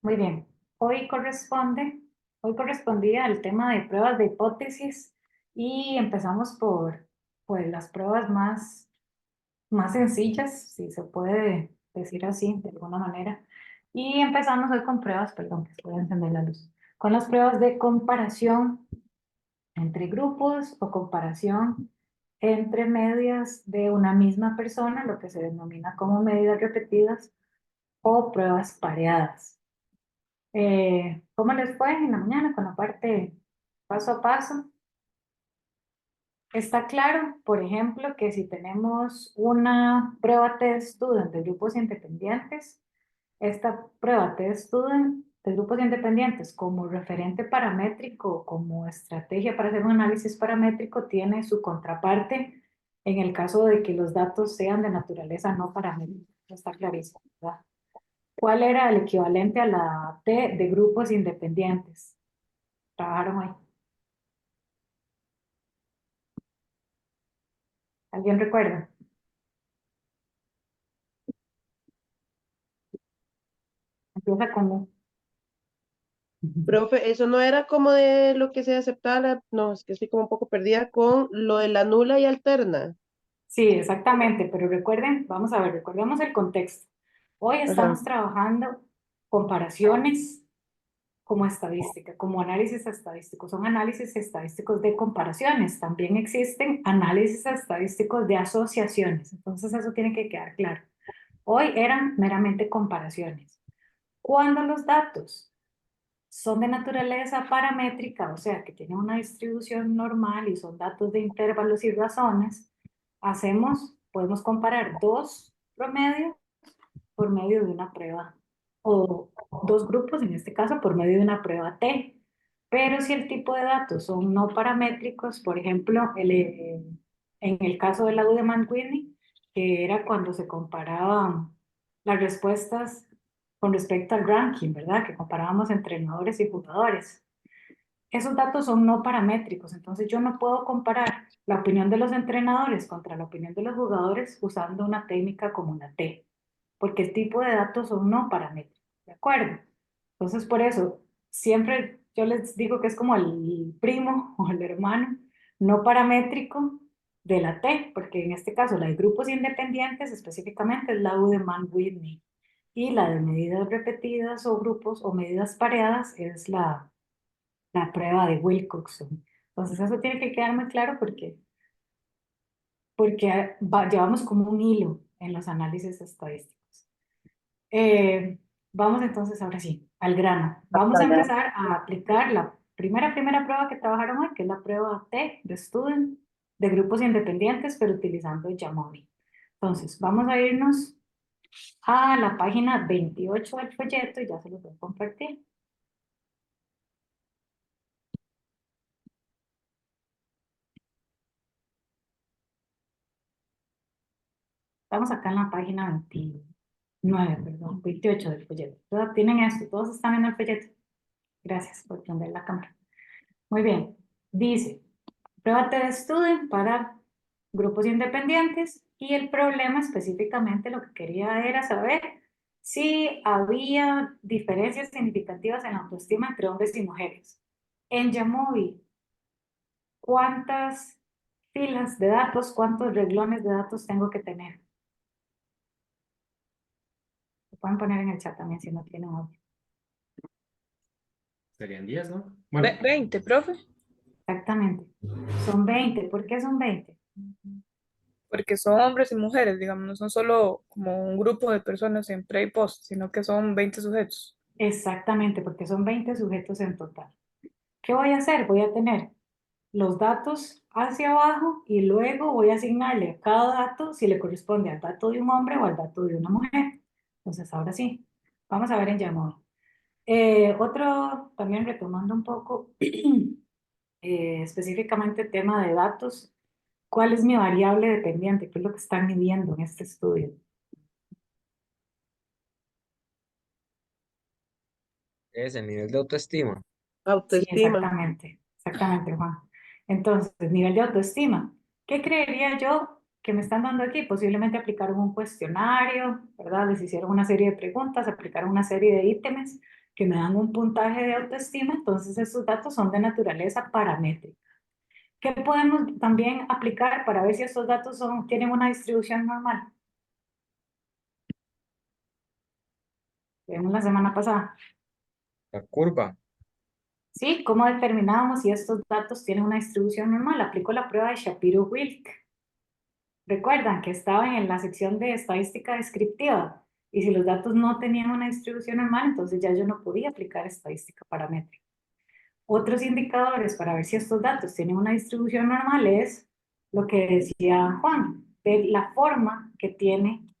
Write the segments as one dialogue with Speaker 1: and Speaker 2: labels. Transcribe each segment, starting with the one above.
Speaker 1: Muy bien. Hoy correspondía al tema de pruebas de hipótesis y empezamos por pues, las pruebas más sencillas, si se puede decir así, de alguna manera. Y empezamos hoy con pruebas, perdón, que se puede encender la luz, con las pruebas de comparación entre grupos o comparación entre medias de una misma persona, lo que se denomina como medidas repetidas o pruebas pareadas. ¿Cómo les fue en la mañana con la parte paso a paso? Está claro, por ejemplo, que si tenemos una prueba test student de grupos independientes, esta prueba test student de grupos independientes como referente paramétrico, como estrategia para hacer un análisis paramétrico, tiene su contraparte en el caso de que los datos sean de naturaleza no paramétrica. Está clarísimo, ¿verdad? ¿Cuál era el equivalente a la T de grupos independientes? Trabajaron hoy. ¿Alguien recuerda? Empieza con U.
Speaker 2: Profe, eso no era como de lo que se aceptaba, no, es que estoy como un poco perdida con lo de la nula y alterna.
Speaker 1: Sí, exactamente, pero recuerden, vamos a ver, recordemos el contexto. Hoy
Speaker 2: Ajá.
Speaker 1: estamos trabajando comparaciones como estadística, como análisis estadístico. Son análisis estadísticos de comparaciones. También existen análisis estadísticos de asociaciones. Entonces eso tiene que quedar claro. Hoy eran meramente comparaciones. Cuando los datos son de naturaleza paramétrica, o sea, que tienen una distribución normal y son datos de intervalos y razones, podemos comparar dos promedios por medio de una prueba, o dos grupos, en este caso, por medio de una prueba T. Pero si el tipo de datos son no paramétricos, por ejemplo, en el caso de la Udeman-Whitney, que era cuando se comparaban las respuestas con respecto al ranking, ¿verdad? Que comparábamos entrenadores y jugadores. Esos datos son no paramétricos, entonces yo no puedo comparar la opinión de los entrenadores contra la opinión de los jugadores usando una técnica como la T, porque el tipo de datos son no paramétricos, ¿de acuerdo? Entonces por eso siempre yo les digo que es como el primo o el hermano no paramétrico de la T, porque en este caso la de grupos independientes específicamente es la U de Mann-Whitney y la de medidas repetidas o grupos o medidas pareadas es la prueba de Wilcoxon. Entonces eso tiene que quedar muy claro porque llevamos como un hilo en los análisis estadísticos. Vamos entonces ahora sí, al grano. Vamos a empezar a aplicar la primera prueba que trabajaron hoy, que es la prueba T de Student de grupos independientes, pero utilizando Jamovi. Entonces, vamos a irnos a la página 28 del folleto y ya se los voy a compartir. Estamos acá en la página 29, perdón, 28 del folleto. Todos tienen esto, todos están en el folleto. Gracias por prender la cámara. Muy bien. Dice, prueba de estudio para grupos independientes y el problema específicamente lo que quería era saber si había diferencias significativas en la autoestima entre hombres y mujeres. En Jamovi, ¿cuántas filas de datos, cuántos reglones de datos tengo que tener? Lo pueden poner en el chat también si no tienen audio.
Speaker 3: Serían 10, ¿no? Bueno,
Speaker 4: 20, profe,
Speaker 1: Exactamente. Son 20. ¿Por qué son 20?
Speaker 4: porque son hombres y mujeres, digamos, no son solo como un grupo de personas en pre y post, sino que son 20 sujetos.
Speaker 1: Exactamente, porque son 20 sujetos en total. ¿Qué voy a hacer? Voy a tener los datos hacia abajo y luego voy a asignarle a cada dato si le corresponde al dato de un hombre o al dato de una mujer. Entonces, ahora sí, vamos a ver en llamado. Otro, también retomando un poco específicamente el tema de datos, ¿cuál es mi variable dependiente? ¿Qué es lo que están midiendo en este estudio?
Speaker 5: Es el nivel de autoestima.
Speaker 1: Sí,
Speaker 2: Autoestima.
Speaker 1: exactamente, Juan. Entonces, nivel de autoestima. ¿Qué creería yo que me están dando aquí? Posiblemente aplicaron un cuestionario, ¿verdad? Les hicieron una serie de preguntas, aplicaron una serie de ítems que me dan un puntaje de autoestima, entonces estos datos son de naturaleza paramétrica. ¿Qué podemos también aplicar para ver si estos datos tienen una distribución normal? Vimos la semana pasada.
Speaker 5: La curva.
Speaker 1: ¿Sí? ¿Cómo determinábamos si estos datos tienen una distribución normal? Aplico la prueba de Shapiro-Wilk. Recuerdan que estaban en la sección de estadística descriptiva y si los datos no tenían una distribución normal, entonces ya yo no podía aplicar estadística paramétrica. Otros indicadores para ver si estos datos tienen una distribución normal es lo que decía Juan, ver la forma que tiene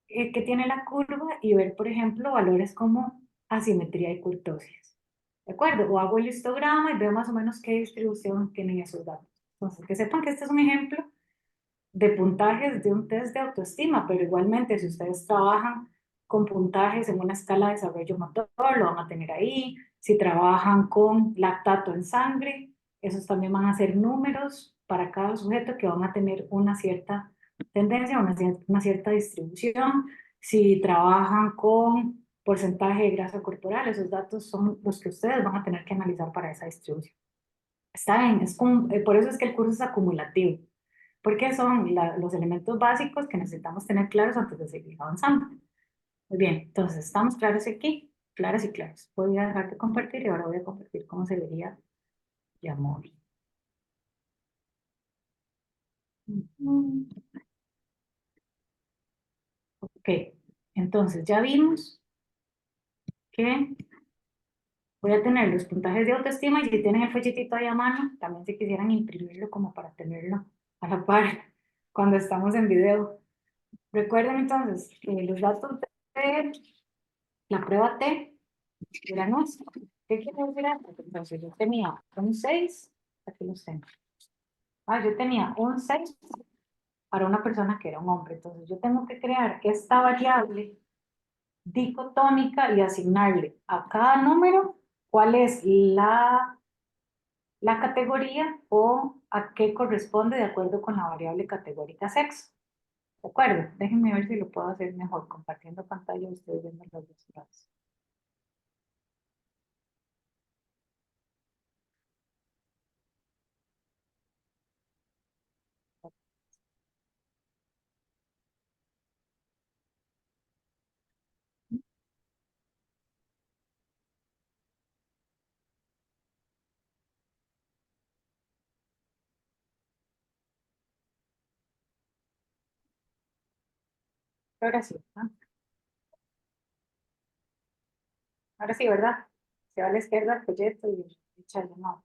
Speaker 1: la curva y ver, por ejemplo, valores como asimetría y kurtosis. ¿De acuerdo? O hago el histograma y veo más o menos qué distribución tienen esos datos. Entonces, que sepan que este es un ejemplo de puntajes de un test de autoestima, pero igualmente si ustedes trabajan con puntajes en una escala de desarrollo motor, lo van a tener ahí. Si trabajan con lactato en sangre, esos también van a ser números para cada sujeto que van a tener una cierta tendencia, una cierta distribución. Si trabajan con porcentaje de grasa corporal, esos datos son los que ustedes van a tener que analizar para esa distribución. Está bien, por eso es que el curso es acumulativo, porque son los elementos básicos que necesitamos tener claros antes de seguir avanzando. Muy bien, entonces, ¿estamos claros aquí? Claras y claros. Voy a dejar de compartir y ahora voy a compartir cómo se vería Yamori. Ok, entonces ya vimos que voy a tener los puntajes de autoestima y si tienen el folletito ahí a mano, también si quisieran imprimirlo como para tenerlo a la par cuando estamos en video. Recuerden entonces los datos de la prueba T eran nuestros. ¿Qué quiere decir esto? Entonces yo tenía un 6, aquí los tengo. Yo tenía un 6 para una persona que era un hombre. Entonces yo tengo que crear esta variable dicotómica y asignarle a cada número cuál es la categoría o a qué corresponde de acuerdo con la variable categórica sexo. ¿De acuerdo? Déjenme ver si lo puedo hacer mejor compartiendo pantalla y ustedes viendo los dos lados. Ahora sí, ¿no? Ahora sí, ¿verdad? Se va a la izquierda el folleto y echa el llamado.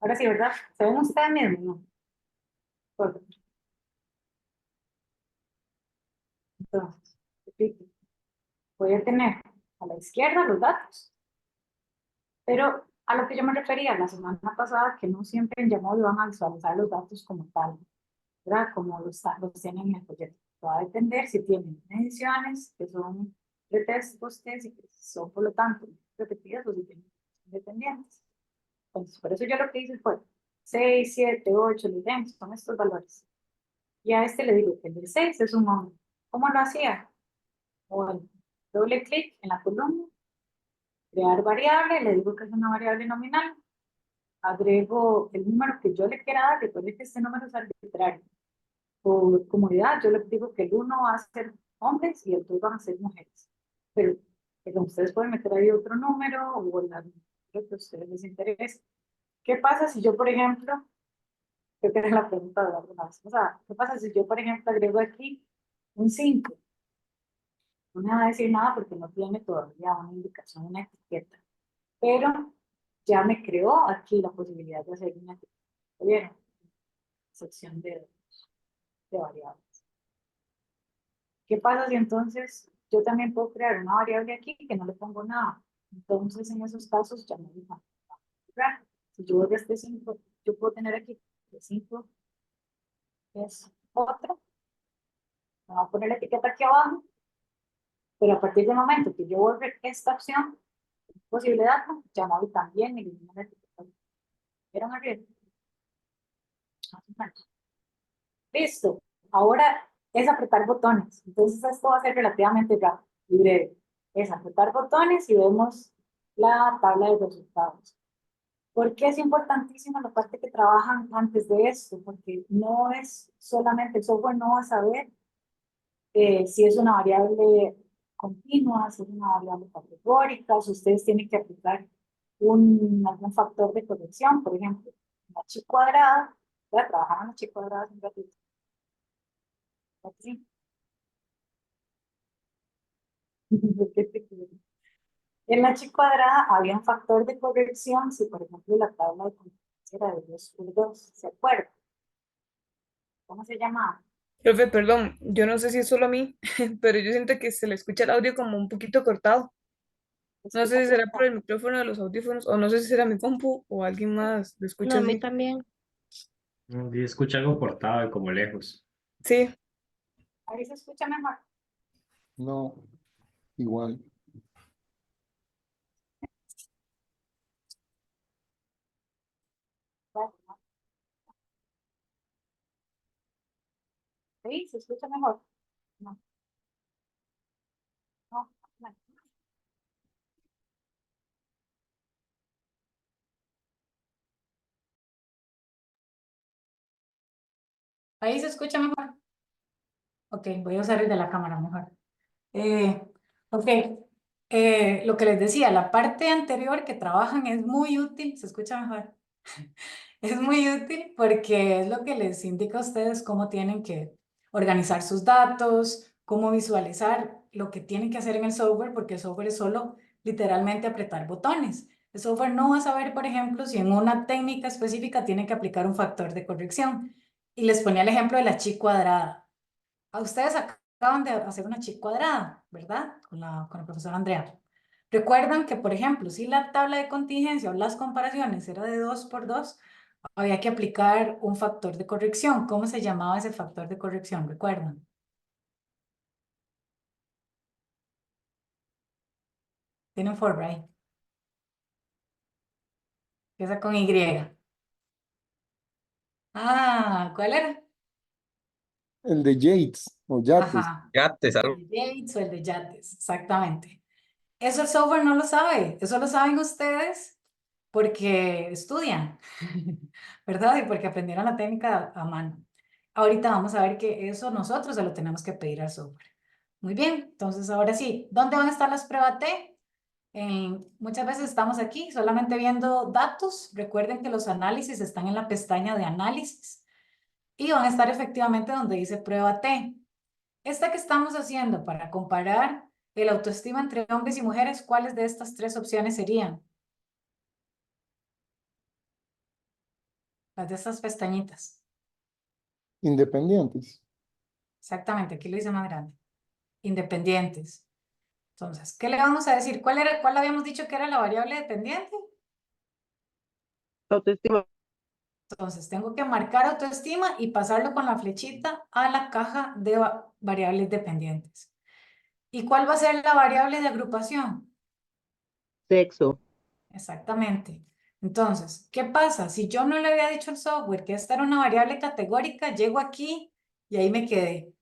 Speaker 1: Ahora sí, ¿verdad? ¿Se ven ustedes mismos? No. Perfecto. Entonces, repito, voy a tener a la izquierda los datos, pero a lo que yo me refería la semana pasada, que no siempre en Jamod van a visualizar los datos como tal, ¿verdad? Como los tienen en el folleto. Va a depender si tienen mediciones, que son de test, post-test, y que son por lo tanto repetidas o si tienen independientes. Entonces, por eso yo lo que hice fue 6, 7, 8, les den, son estos valores. Y a este le digo que el del 6 es un hombre. ¿Cómo lo hacía? Bueno, doble clic en la columna, crear variable, le digo que es una variable nominal, agrego el número que yo le quiera dar, recuerde que este número es arbitrario. Por comodidad, yo les digo que el 1 va a ser hombres y el 2 van a ser mujeres. Pero ustedes pueden meter ahí otro número o el número que a ustedes les interese. ¿Qué pasa si yo, por ejemplo, creo que es la pregunta de alguna vez, o sea, ¿qué pasa si yo, por ejemplo, agrego aquí un 5? No me va a decir nada porque no tiene todavía una indicación, una etiqueta. Pero ya me creó aquí la posibilidad de hacer una etiqueta. ¿Vieron? Sección de variables. ¿Qué pasa si entonces yo también puedo crear una variable aquí que no le pongo nada? Entonces en esos casos ya me dijo, si yo voy a este 5, yo puedo tener aquí que 5 es otro, me voy a poner la etiqueta aquí abajo, pero a partir del momento que yo borre esta opción, posible dato, llamado también elimina la etiqueta. ¿Vieron arriba? Listo. Ahora es apretar botones. Entonces esto va a ser relativamente rápido y breve. Es apretar botones y vemos la tabla de resultados. ¿Por qué es importantísima la parte que trabajan antes de esto? Porque no es solamente, el software no va a saber si es una variable continua, si es una variable categórica, si ustedes tienen que aplicar algún factor de corrección, por ejemplo, la chi cuadrada, voy a trabajar en la chi cuadrada un ratito. Aquí. En la chi cuadrada había un factor de corrección si, por ejemplo, la tabla de competencia era de 2 por 2, ¿se acuerdan? ¿Cómo se llamaba?
Speaker 4: Profe, perdón, yo no sé si es solo a mí, pero yo siento que se le escucha el audio como un poquito cortado. No sé si será por el micrófono de los audífonos o no sé si será mi compu o alguien más lo
Speaker 2: No,
Speaker 4: escucha
Speaker 2: a mí
Speaker 4: así.
Speaker 2: también.
Speaker 3: No, y escucha algo cortado y como lejos.
Speaker 4: Sí,
Speaker 1: Ahí se escucha mejor.
Speaker 6: No, igual.
Speaker 1: ¿Sí? ¿Se escucha mejor? No, no, no. Ahí se escucha mejor. Ok, voy a usar el de la cámara mejor. Ok, lo que les decía, la parte anterior que trabajan es muy útil, se escucha mejor. Es muy útil porque es lo que les indica a ustedes cómo tienen que organizar sus datos, cómo visualizar lo que tienen que hacer en el software, porque el software es solo literalmente apretar botones. El software no va a saber, por ejemplo, si en una técnica específica tiene que aplicar un factor de corrección. Y les ponía el ejemplo de la chi cuadrada. A ustedes acaban de hacer una chi cuadrada, ¿verdad? Con la profesora Andrea. Recuerdan que, por ejemplo, si la tabla de contingencia o las comparaciones era de 2 por 2, había que aplicar un factor de corrección. ¿Cómo se llamaba ese factor de corrección? ¿Recuerdan? Tienen Fulbright. Empieza con Y. Ah, ¿cuál era?
Speaker 6: El de Yates o Yates.
Speaker 1: Ajá.
Speaker 5: Ya te salgo.
Speaker 1: El de Yates o el de Yates, exactamente. Eso el software no lo sabe. Eso lo saben ustedes porque estudian, ¿verdad? Y porque aprendieron la técnica a mano. Ahorita vamos a ver que eso nosotros se lo tenemos que pedir al software. Muy bien, entonces ahora sí, ¿dónde van a estar las pruebas T? Muchas veces estamos aquí solamente viendo datos. Recuerden que los análisis están en la pestaña de análisis y van a estar efectivamente donde dice prueba T. Esta que estamos haciendo para comparar el autoestima entre hombres y mujeres, ¿cuáles de estas tres opciones serían? Las de estas pestañitas.
Speaker 6: Independientes.
Speaker 1: Exactamente, aquí lo dice más grande. Independientes. Entonces, ¿qué le vamos a decir? ¿Cuál habíamos dicho que era la variable dependiente?
Speaker 2: Autoestima.
Speaker 1: Entonces, tengo que marcar autoestima y pasarlo con la flechita a la caja de variables dependientes. ¿Y cuál va a ser la variable de agrupación?
Speaker 2: Sexo.
Speaker 1: Exactamente. Entonces, ¿qué pasa? Si yo no le había dicho al software que esta era una variable categórica, llego aquí y ahí me quedé.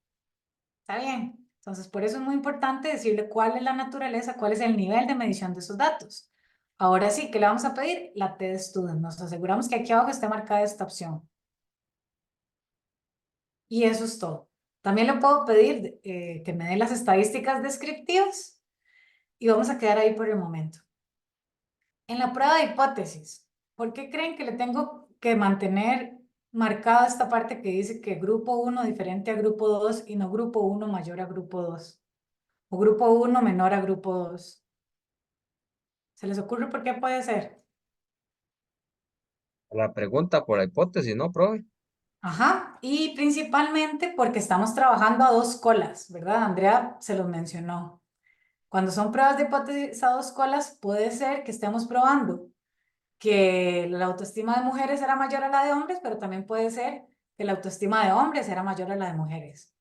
Speaker 1: ¿Está bien? Entonces, por eso es muy importante decirle cuál es la naturaleza, cuál es el nivel de medición de esos datos. Ahora sí, ¿qué le vamos a pedir? La T de student. Nos aseguramos que aquí abajo esté marcada esta opción. Y eso es todo. También le puedo pedir que me dé las estadísticas descriptivas y vamos a quedar ahí por el momento. En la prueba de hipótesis, ¿por qué creen que le tengo que mantener marcada esta parte que dice que grupo 1 diferente a grupo 2 y no grupo 1 mayor a grupo 2? O grupo 1 menor a grupo 2. ¿Se les ocurre por qué puede ser?
Speaker 5: La pregunta por la hipótesis, ¿no, profe?
Speaker 1: Ajá, y principalmente porque estamos trabajando a dos colas, ¿verdad? Andrea se los mencionó. Cuando son pruebas de hipótesis a dos colas, puede ser que estemos probando que la autoestima de mujeres era mayor a la de hombres, pero también puede ser que la autoestima de hombres era mayor a la de mujeres.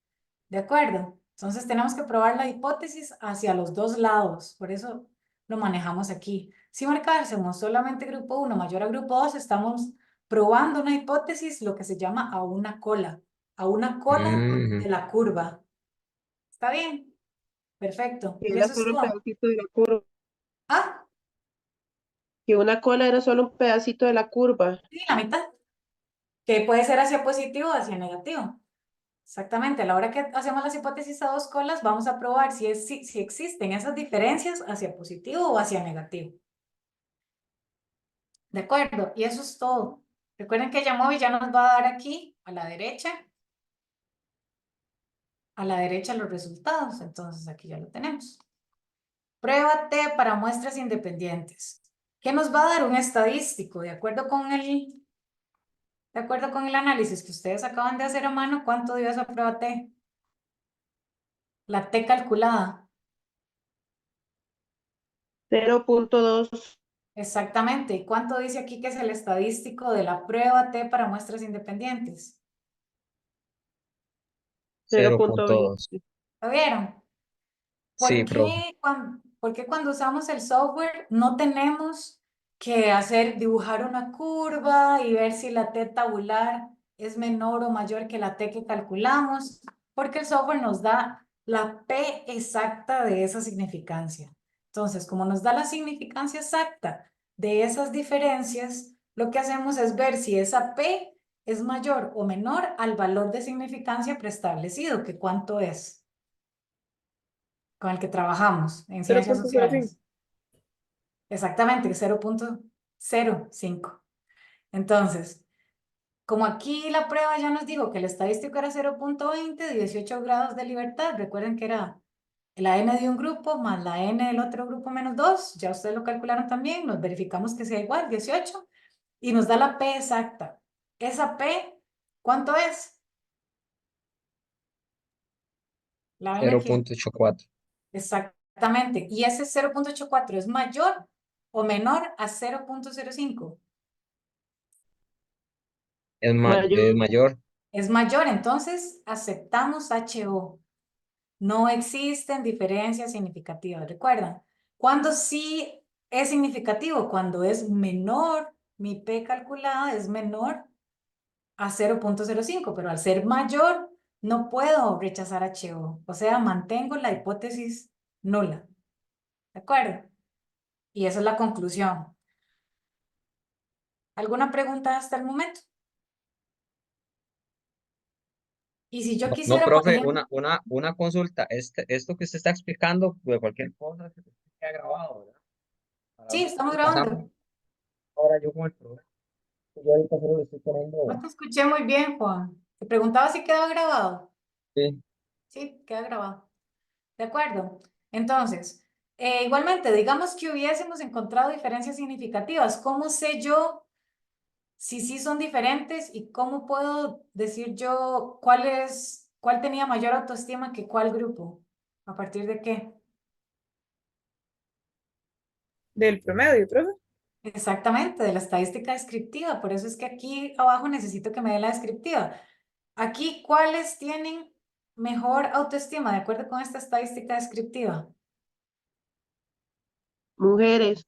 Speaker 1: ¿De acuerdo? Entonces tenemos que probar la hipótesis hacia los dos lados, por eso lo manejamos aquí. Si marcásemos solamente grupo 1 mayor a grupo 2, estamos probando una hipótesis, lo que se llama a una cola. a una cola
Speaker 5: Ujú.
Speaker 1: de la curva. ¿Está bien? Perfecto.
Speaker 2: Que
Speaker 1: Y
Speaker 2: era
Speaker 1: eso es
Speaker 2: solo un
Speaker 1: todo.
Speaker 2: pedacito de la curva.
Speaker 1: Ah,
Speaker 2: Que una cola era solo un pedacito de la curva.
Speaker 1: sí, la mitad. Que puede ser hacia positivo o hacia negativo. Exactamente. A la hora que hacemos las hipótesis a dos colas, vamos a probar si existen esas diferencias hacia positivo o hacia negativo. ¿De acuerdo? Y eso es todo. Recuerden que Yamovi ya nos va a dar aquí, a la derecha los resultados. Entonces aquí ya lo tenemos. Prueba T para muestras independientes. ¿Qué nos va a dar un estadístico? De acuerdo con el análisis que ustedes acaban de hacer a mano, ¿cuánto dio esa prueba T? La T calculada.
Speaker 2: 0.2.
Speaker 1: Exactamente. ¿Y cuánto dice aquí que es el estadístico de la prueba T para muestras independientes?
Speaker 2: 0.20.
Speaker 5: 0.2.
Speaker 1: ¿Lo vieron?
Speaker 5: Sí, profe.
Speaker 1: ¿Por qué cuando usamos el software no tenemos que dibujar una curva y ver si la T tabular es menor o mayor que la T que calculamos? Porque el software nos da la P exacta de esa significancia. Entonces, como nos da la significancia exacta de esas diferencias, lo que hacemos es ver si esa P es mayor o menor al valor de significancia preestablecido, que cuánto es con el que trabajamos en ciencias
Speaker 4: 0.05.
Speaker 1: sociales. Exactamente, 0.05. Entonces, como aquí la prueba ya nos dijo que el estadístico era 0.20, 18 grados de libertad, recuerden que era la n de un grupo más la n del otro grupo menos 2, ya ustedes lo calcularon también, nos verificamos que sea igual, 18, y nos da la P exacta. Esa P, ¿cuánto es? La ven aquí.
Speaker 5: 0.84.
Speaker 1: Exactamente. Y ese 0.84 es mayor o menor a 0.05.
Speaker 5: Es
Speaker 2: Mayor.
Speaker 5: mayor.
Speaker 1: Es mayor, entonces aceptamos HO. No existen diferencias significativas. ¿Recuerdan? Cuando sí es significativo, cuando es menor, mi P calculada es menor a 0.05, pero al ser mayor, no puedo rechazar HO. O sea, mantengo la hipótesis nula. ¿De acuerdo? Y esa es la conclusión. ¿Alguna pregunta hasta el momento? Y si yo
Speaker 5: No, no,
Speaker 1: quisiera, por
Speaker 5: profe,
Speaker 1: ejemplo,
Speaker 5: una consulta. Esto que usted está explicando de cualquier cosa que queda grabado, ¿verdad? Para
Speaker 1: sí, estamos
Speaker 5: lo pasamos
Speaker 1: grabando.
Speaker 5: ahora yo con el programa. Yo ahorita solo le estoy poniendo.
Speaker 1: No te escuché muy bien, Juan. Te preguntaba si quedaba grabado.
Speaker 5: Sí.
Speaker 1: Sí, queda grabado. De acuerdo. Entonces, igualmente, digamos que hubiésemos encontrado diferencias significativas. ¿Cómo sé yo si sí son diferentes y cómo puedo decir yo cuál tenía mayor autoestima que cuál grupo? ¿A partir de qué?
Speaker 4: Del promedio, profe.
Speaker 1: Exactamente, de la estadística descriptiva. Por eso es que aquí abajo necesito que me dé la descriptiva. Aquí, ¿cuáles tienen mejor autoestima de acuerdo con esta estadística descriptiva?
Speaker 2: Mujeres.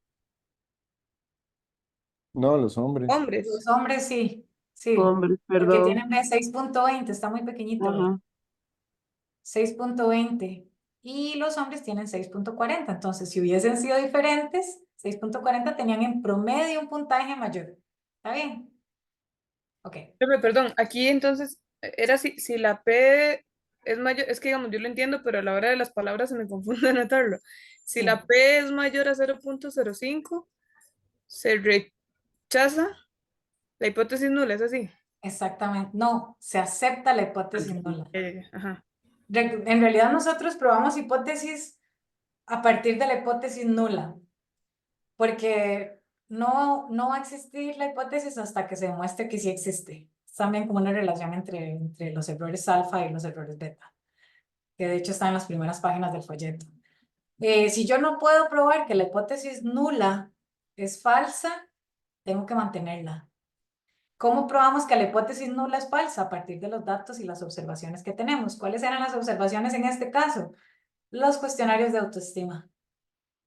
Speaker 6: No, los hombres.
Speaker 4: Hombres.
Speaker 1: Los hombres sí, sí,
Speaker 2: Hombres,
Speaker 1: porque
Speaker 2: perdón.
Speaker 1: tienen 6.20, está muy pequeñito, ¿verdad?
Speaker 2: Ajá.
Speaker 1: 6.20 y los hombres tienen 6.40. Entonces, si hubiesen sido diferentes, 6.40 tenían en promedio un puntaje mayor. ¿Está bien? Ok.
Speaker 4: Profe, perdón, aquí entonces era si la P es mayor, es que digamos, yo lo entiendo, pero a la hora de las palabras se me confunde anotarlo. Si
Speaker 1: Sí,
Speaker 4: la P es mayor a 0.05, se rechaza la hipótesis nula, es así.
Speaker 1: exactamente. No, se acepta la hipótesis nula.
Speaker 4: Ajá.
Speaker 1: En realidad nosotros probamos hipótesis a partir de la hipótesis nula, porque no va a existir la hipótesis hasta que se demuestre que sí existe. Es también como una relación entre los errores alfa y los errores beta, que de hecho está en las primeras páginas del folleto. Si yo no puedo probar que la hipótesis nula es falsa, tengo que mantenerla. ¿Cómo probamos que la hipótesis nula es falsa? A partir de los datos y las observaciones que tenemos. ¿Cuáles eran las observaciones en este caso? Los cuestionarios de autoestima.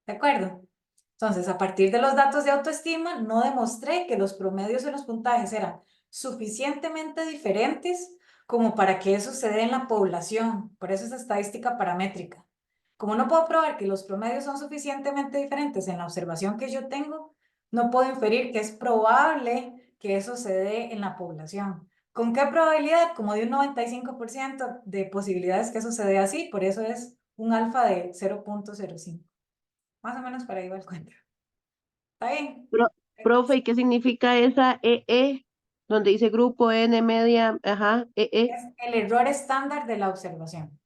Speaker 1: ¿De acuerdo? Entonces, a partir de los datos de autoestima, no demostré que los promedios en los puntajes eran suficientemente diferentes como para que eso se dé en la población. Por eso es estadística paramétrica. Como no puedo probar que los promedios son suficientemente diferentes en la observación que yo tengo, no puedo inferir que es probable que eso se dé en la población. ¿Con qué probabilidad? Como de un 95% de posibilidades que eso se dé así, por eso es un alfa de 0.05. Más o menos para ahí va el cuento. ¿Está bien?
Speaker 2: Profe, ¿y qué significa esa EE? Donde dice grupo N media, ajá, EE.
Speaker 1: Es el error estándar de la observación.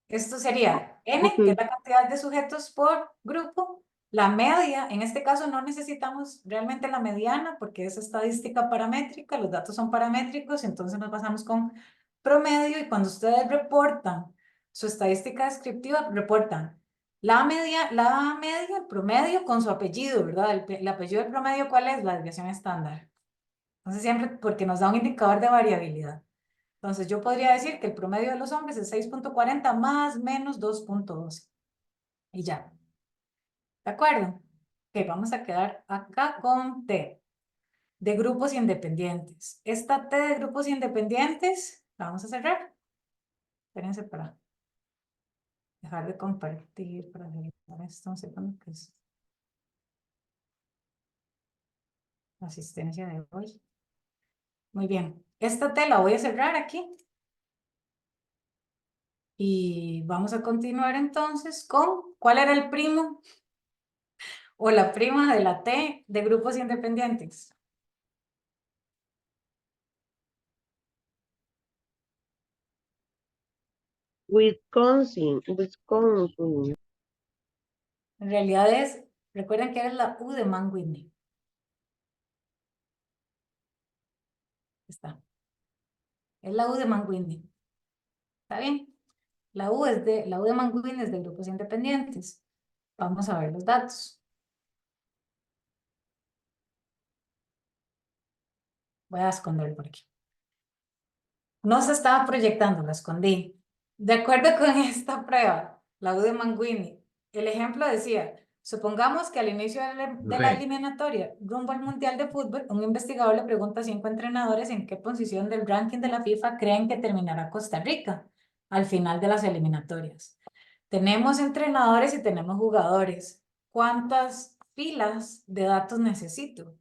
Speaker 1: Esto sería N,
Speaker 2: Ok.
Speaker 1: que es la cantidad de sujetos por grupo. La media, en este caso no necesitamos realmente la mediana porque es estadística paramétrica, los datos son paramétricos, entonces nos basamos con promedio y cuando ustedes reportan su estadística descriptiva, reportan la media, el promedio con su apellido, ¿verdad? El apellido del promedio, ¿cuál es? La desviación estándar. Entonces siempre porque nos da un indicador de variabilidad. Entonces yo podría decir que el promedio de los hombres es 6.40 más menos 2.12. Y ya. ¿De acuerdo? Ok, vamos a quedar acá con T de grupos independientes. Esta T de grupos independientes, la vamos a cerrar. Espérense para dejar de compartir, para verificar esto un segundo, que es la asistencia de hoy. Muy bien. Esta T la voy a cerrar aquí. Y vamos a continuar entonces con, ¿cuál era el primo o la prima de la T de grupos independientes?
Speaker 2: Wisconsin.
Speaker 1: En realidad es, recuerden que es la U de Mann-Whitney. Está. Es la U de Mann-Whitney. ¿Está bien? La U de Mann-Whitney es de grupos independientes. Vamos a ver los datos. Voy a esconder por aquí. No se estaba proyectando, lo escondí. De acuerdo con esta prueba, la U de Mann-Whitney, el ejemplo decía, supongamos que al inicio de la
Speaker 3: Ok.
Speaker 1: eliminatoria rumbo al Mundial de Fútbol, un investigador le pregunta a 5 entrenadores en qué posición del ranking de la FIFA creen que terminará Costa Rica al final de las eliminatorias. Tenemos entrenadores y tenemos jugadores. ¿Cuántas filas de datos necesito?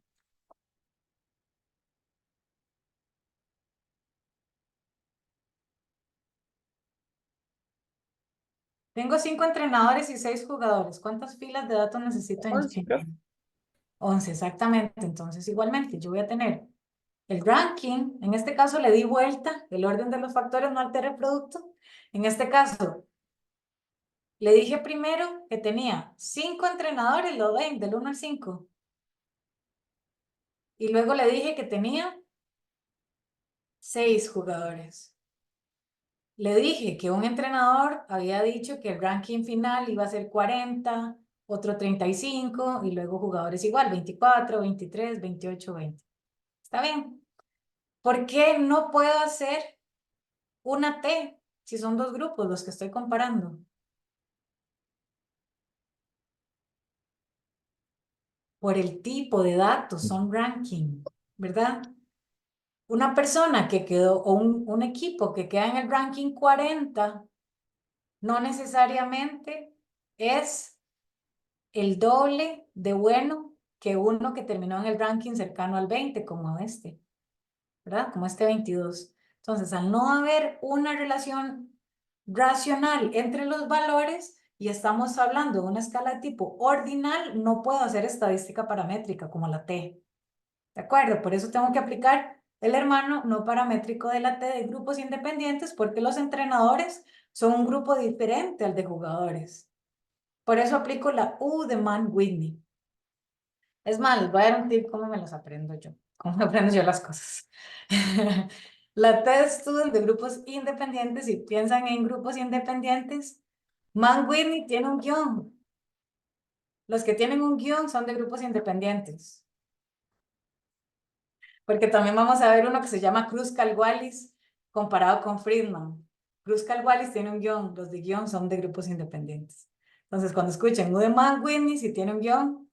Speaker 1: Tengo 5 entrenadores y 6 jugadores. ¿Cuántas filas de datos necesito
Speaker 4: 11, profe.
Speaker 1: 11, exactamente. Entonces, igualmente, yo voy a tener el ranking. En este caso, le di vuelta. El orden de los factores no altera el producto. En este caso, le dije primero que tenía 5 entrenadores, lo ven, del 1 al 5. Y luego le dije que tenía 6 jugadores. Le dije que un entrenador había dicho que el ranking final iba a ser 40, otro 35 y luego jugadores igual, 24, 23, 28, 20. ¿Está bien? ¿Por qué no puedo hacer una T si son dos grupos los que estoy comparando? Por el tipo de datos, son ranking, ¿verdad? Una persona que quedó, o un equipo que queda en el ranking 40, no necesariamente es el doble de bueno que uno que terminó en el ranking cercano al 20, como este, ¿verdad? Como este 22. Entonces, al no haber una relación racional entre los valores y estamos hablando de una escala de tipo ordinal, no puedo hacer estadística paramétrica como la T. ¿De acuerdo? Por eso tengo que aplicar el hermano no paramétrico de la T de grupos independientes porque los entrenadores son un grupo diferente al de jugadores. Por eso aplico la U de Mann-Whitney. Es más, les voy a dar un tip cómo me los aprendo yo, cómo me aprendo yo las cosas. La T de Student de grupos independientes, si piensan en grupos independientes, Mann-Whitney tiene un guión. Los que tienen un guión son de grupos independientes. Porque también vamos a ver uno que se llama Kruskal-Wallis comparado con Friedman. Kruskal-Wallis tiene un guión, los de guión son de grupos independientes. Entonces, cuando escuchen U de Mann-Whitney, si tiene un guión,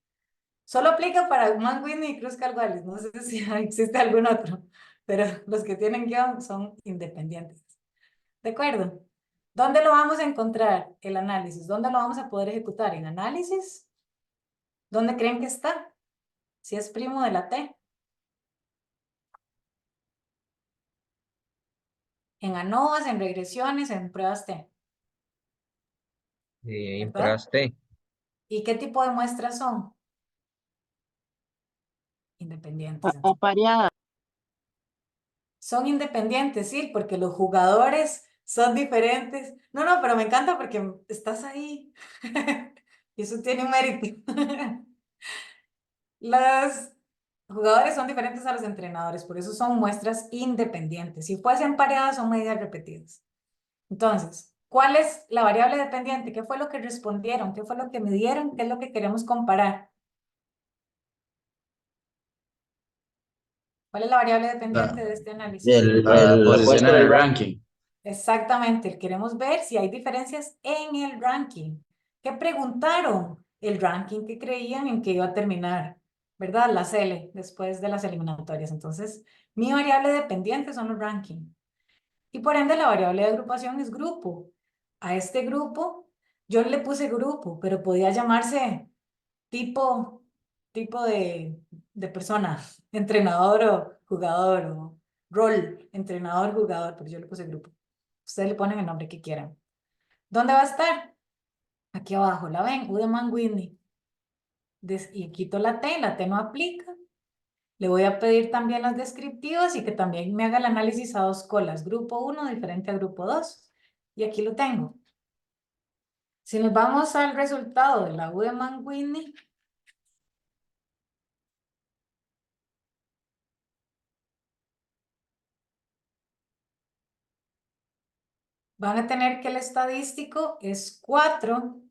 Speaker 1: solo aplica para Mann-Whitney y Kruskal-Wallis. No sé si existe algún otro. pero los que tienen guión son independientes. ¿De acuerdo? ¿Dónde lo vamos a encontrar el análisis? ¿Dónde lo vamos a poder ejecutar? ¿En análisis? ¿Dónde creen que está? Si es primo de la T. En ANOVAs, en regresiones, en pruebas T.
Speaker 5: En
Speaker 1: ¿Verdad?
Speaker 5: pruebas T.
Speaker 1: ¿Y qué tipo de muestras son? Independientes.
Speaker 2: Apareada.
Speaker 1: Son independientes, sí, porque los jugadores son diferentes. No, pero me encanta porque estás ahí. Y eso tiene un mérito. Los jugadores son diferentes a los entrenadores, por eso son muestras independientes. Si fuesen pareadas, son medidas repetidas. Entonces, ¿cuál es la variable dependiente? ¿Qué fue lo que respondieron? ¿Qué fue lo que midieron? ¿Qué es lo que queremos comparar? ¿Cuál es la variable dependiente de este análisis?
Speaker 7: La posición en el ranking.
Speaker 1: Exactamente, queremos ver si hay diferencias en el ranking. ¿Qué preguntaron? El ranking que creían en que iba a terminar, ¿verdad? La CL, después de las eliminatorias. Entonces, mi variable dependiente son los rankings. Y por ende, la variable de agrupación es grupo. A este grupo, yo le puse grupo, pero podía llamarse tipo de persona, entrenador o jugador, o rol, entrenador, jugador, pero yo le puse grupo. Ustedes le ponen el nombre que quieran. ¿Dónde va a estar? Aquí abajo, ¿la ven? Udeman Whitney. Y quito la T no aplica. Le voy a pedir también las descriptivas y que también me haga el análisis a dos colas. Grupo 1 diferente a grupo 2. Y aquí lo tengo. Si nos vamos al resultado de la Udeman Whitney, van a tener que el estadístico es 4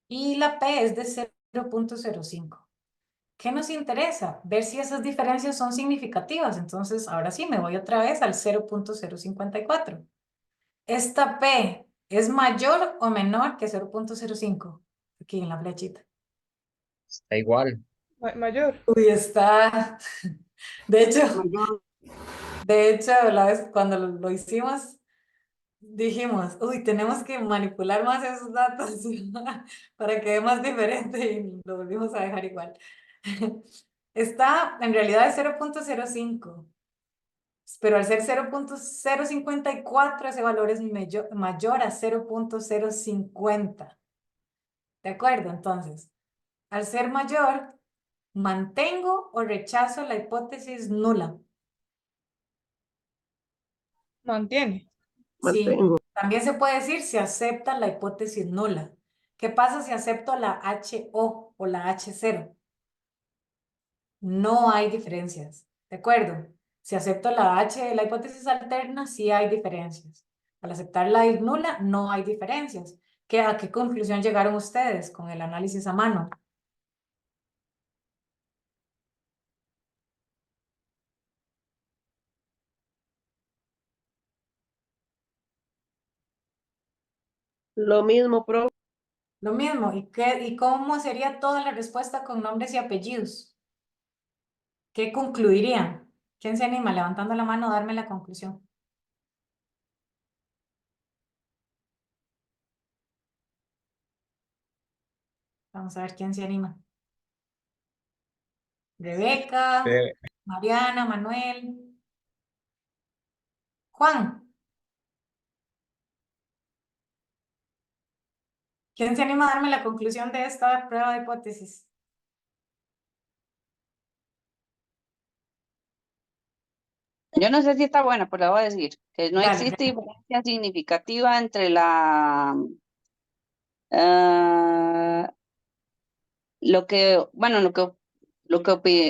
Speaker 1: y la P es de 0.05. ¿Qué nos interesa? Ver si esas diferencias son significativas. Entonces, ahora sí, me voy otra vez al 0.054. ¿Esta P es mayor o menor que 0.05? Aquí en la flechita.
Speaker 5: Está igual.
Speaker 4: Mayor.
Speaker 1: Uy, está. De hecho, la vez cuando lo hicimos, dijimos, uy, tenemos que manipular más esos datos para que dé más diferente y lo volvimos a dejar igual. Está, en realidad es 0.05, pero al ser 0.054 ese valor es mayor a 0.050. ¿De acuerdo? Entonces, al ser mayor, mantengo o rechazo la hipótesis nula.
Speaker 4: Mantiene.
Speaker 1: Sí,
Speaker 2: Mantengo.
Speaker 1: también se puede decir si acepta la hipótesis nula. ¿Qué pasa si acepto la HO o la H0? No hay diferencias, ¿de acuerdo? Si acepto la hipótesis alterna, sí hay diferencias. Al aceptar la nula, no hay diferencias. ¿A qué conclusión llegaron ustedes con el análisis a mano?
Speaker 2: Lo mismo, pro.
Speaker 1: Lo mismo. ¿Y cómo sería toda la respuesta con nombres y apellidos? ¿Qué concluirían? ¿Quién se anima levantando la mano a darme la conclusión? Vamos a ver quién se anima. Rebeca, Mariana, Manuel, Juan. ¿Quién se anima a darme la conclusión de esta prueba de hipótesis?
Speaker 8: Yo no sé si está buena, pero la voy a decir que no
Speaker 1: Dale,
Speaker 8: existe diferencia significativa entre ah, lo que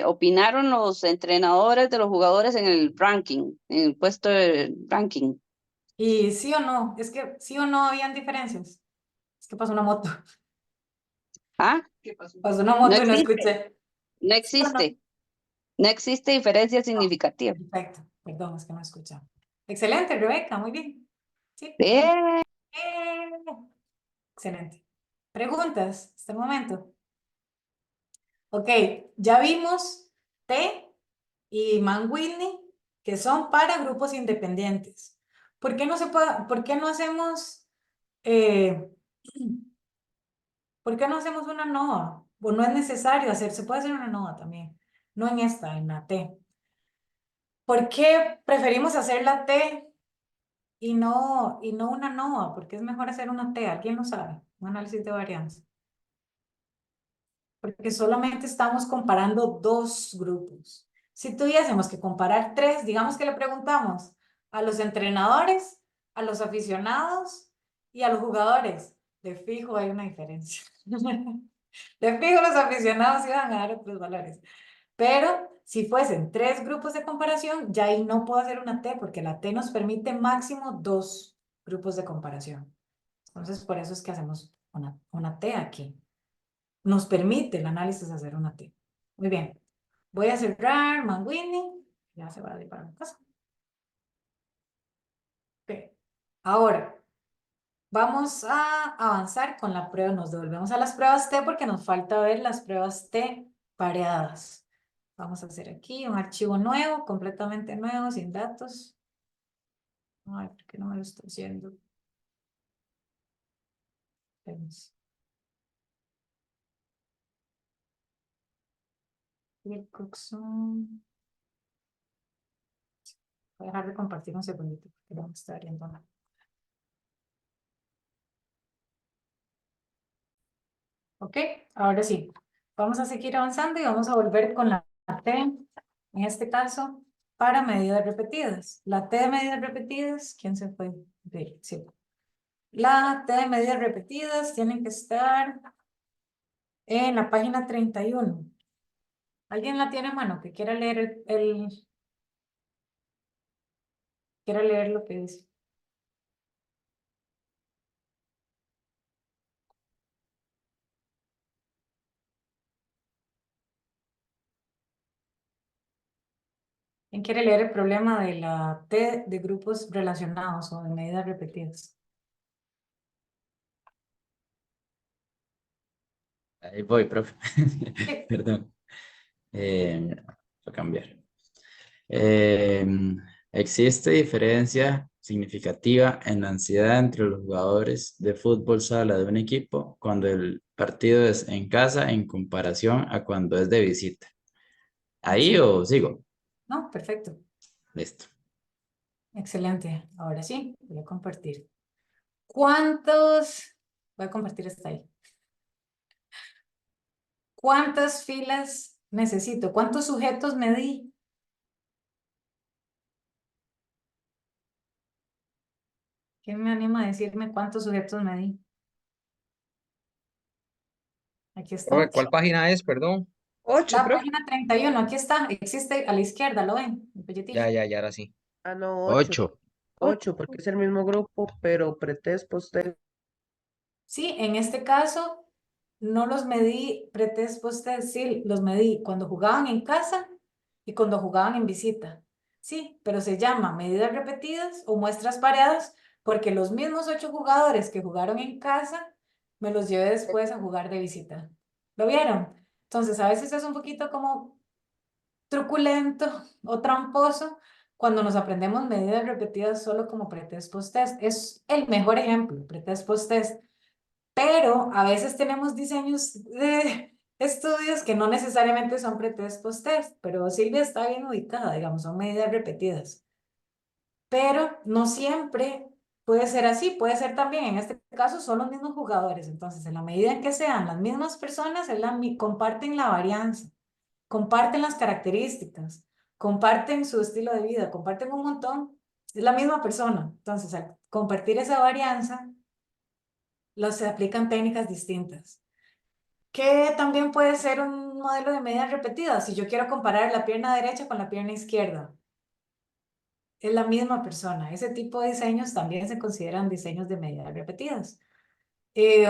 Speaker 8: opinaron los entrenadores de los jugadores en el ranking, en el puesto de ranking.
Speaker 1: ¿y sí o no? Es que sí o no habían diferencias. Es que pasó una moto.
Speaker 8: ¿Ah?
Speaker 1: Pasó una
Speaker 8: No
Speaker 1: moto y no
Speaker 8: existe,
Speaker 1: escuché.
Speaker 8: no
Speaker 1: ¿Sí o no?
Speaker 8: existe, no existe diferencia significativa.
Speaker 1: Perfecto. Perdón, es que no escuché. Excelente, Rebeca, muy bien. Sí.
Speaker 8: Bien.
Speaker 1: Excelente. ¿Preguntas hasta el momento?
Speaker 9: Ok, ya vimos T y Mann-Whitney, que son para grupos independientes. ¿Por qué no hacemos, por qué no hacemos una NOA? O no es necesario hacer, se puede hacer una NOA también, no en esta, en la T. ¿Por qué preferimos hacer la T y no una NOA? ¿Por qué es mejor hacer una T? ¿Alguien lo sabe? Un análisis de varianza. Porque solamente estamos comparando dos grupos. Si tuviésemos que comparar tres, digamos que le preguntamos a los entrenadores, a los aficionados y a los jugadores, de fijo hay una diferencia. De fijo los aficionados iban a dar otros valores. Pero si fuesen tres grupos de comparación, ya ahí no puedo hacer una T, porque la T nos permite máximo dos grupos de comparación. Entonces, por eso es que hacemos una T aquí. Nos permite el análisis hacer una T. Muy bien. Voy a cerrar Mann-Whitney. Ya se va a ir para mi casa. Ok. Ahora, vamos a avanzar con la prueba. Nos devolvemos a las pruebas T porque nos falta ver las pruebas T pareadas. Vamos a hacer aquí un archivo nuevo, completamente nuevo, sin datos. Ay, ¿por qué no me lo está haciendo? Vamos. Wilcoxon. Voy a dejar de compartir un segundito porque no me está abriendo nada. Ok, ahora sí. Vamos a seguir avanzando y vamos a volver con la T, en este caso, para medidas repetidas. La T de medidas repetidas, ¿quién se fue? Ok, sí. La T de medidas repetidas tienen que estar en la página 31. ¿Alguien la tiene a mano que quiera leer quiera leer lo que dice? ¿Quién quiere leer el problema de la T de grupos relacionados o de medidas repetidas?
Speaker 7: Ahí voy, profe.
Speaker 1: Sí.
Speaker 7: Perdón. Voy a cambiar. Eh, Existe diferencia significativa en la ansiedad entre los jugadores de fútbol sala de un equipo cuando el partido es en casa en comparación a cuando es de visita. ¿Ahí
Speaker 1: Sí.
Speaker 7: o sigo?
Speaker 1: No, perfecto.
Speaker 7: Listo.
Speaker 1: Excelente. Ahora sí, voy a compartir. ¿Cuántos? Voy a compartir hasta ahí. ¿Cuántas filas necesito? ¿Cuántos sujetos me di? ¿Quién me anima a decirme cuántos sujetos me di? Aquí está.
Speaker 5: ¿Cuál página es? Perdón.
Speaker 4: 8,
Speaker 1: La
Speaker 4: profe.
Speaker 1: página 31, aquí está. Existe a la izquierda, ¿lo ven? El
Speaker 5: Ya,
Speaker 1: folletito.
Speaker 5: ahora sí.
Speaker 2: Ah, no, 8.
Speaker 7: 8.
Speaker 2: 8, porque es el mismo grupo, pero pretest, post-test.
Speaker 1: Sí, en este caso no los medí pretest post-test, sí, los medí cuando jugaban en casa y cuando jugaban en visita. Sí, pero se llama medidas repetidas o muestras pareadas porque los mismos 8 jugadores que jugaron en casa me los llevé después a jugar de visita. ¿Lo vieron? Entonces a veces es un poquito como truculento o tramposo cuando nos aprendemos medidas repetidas solo como pretest post-test. Es el mejor ejemplo, pretest post-test. Pero a veces tenemos diseños de estudios que no necesariamente son pretest post-test, pero Silvia está bien ubicada, digamos, son medidas repetidas. Pero no siempre puede ser así, puede ser también, en este caso, son los mismos jugadores. Entonces, en la medida en que sean las mismas personas, comparten la varianza, comparten las características, comparten su estilo de vida, comparten un montón, es la misma persona. Entonces, al compartir esa varianza, se aplican técnicas distintas. Que también puede ser un modelo de medidas repetidas. Si yo quiero comparar la pierna derecha con la pierna izquierda, es la misma persona. Ese tipo de diseños también se consideran diseños de medidas repetidas.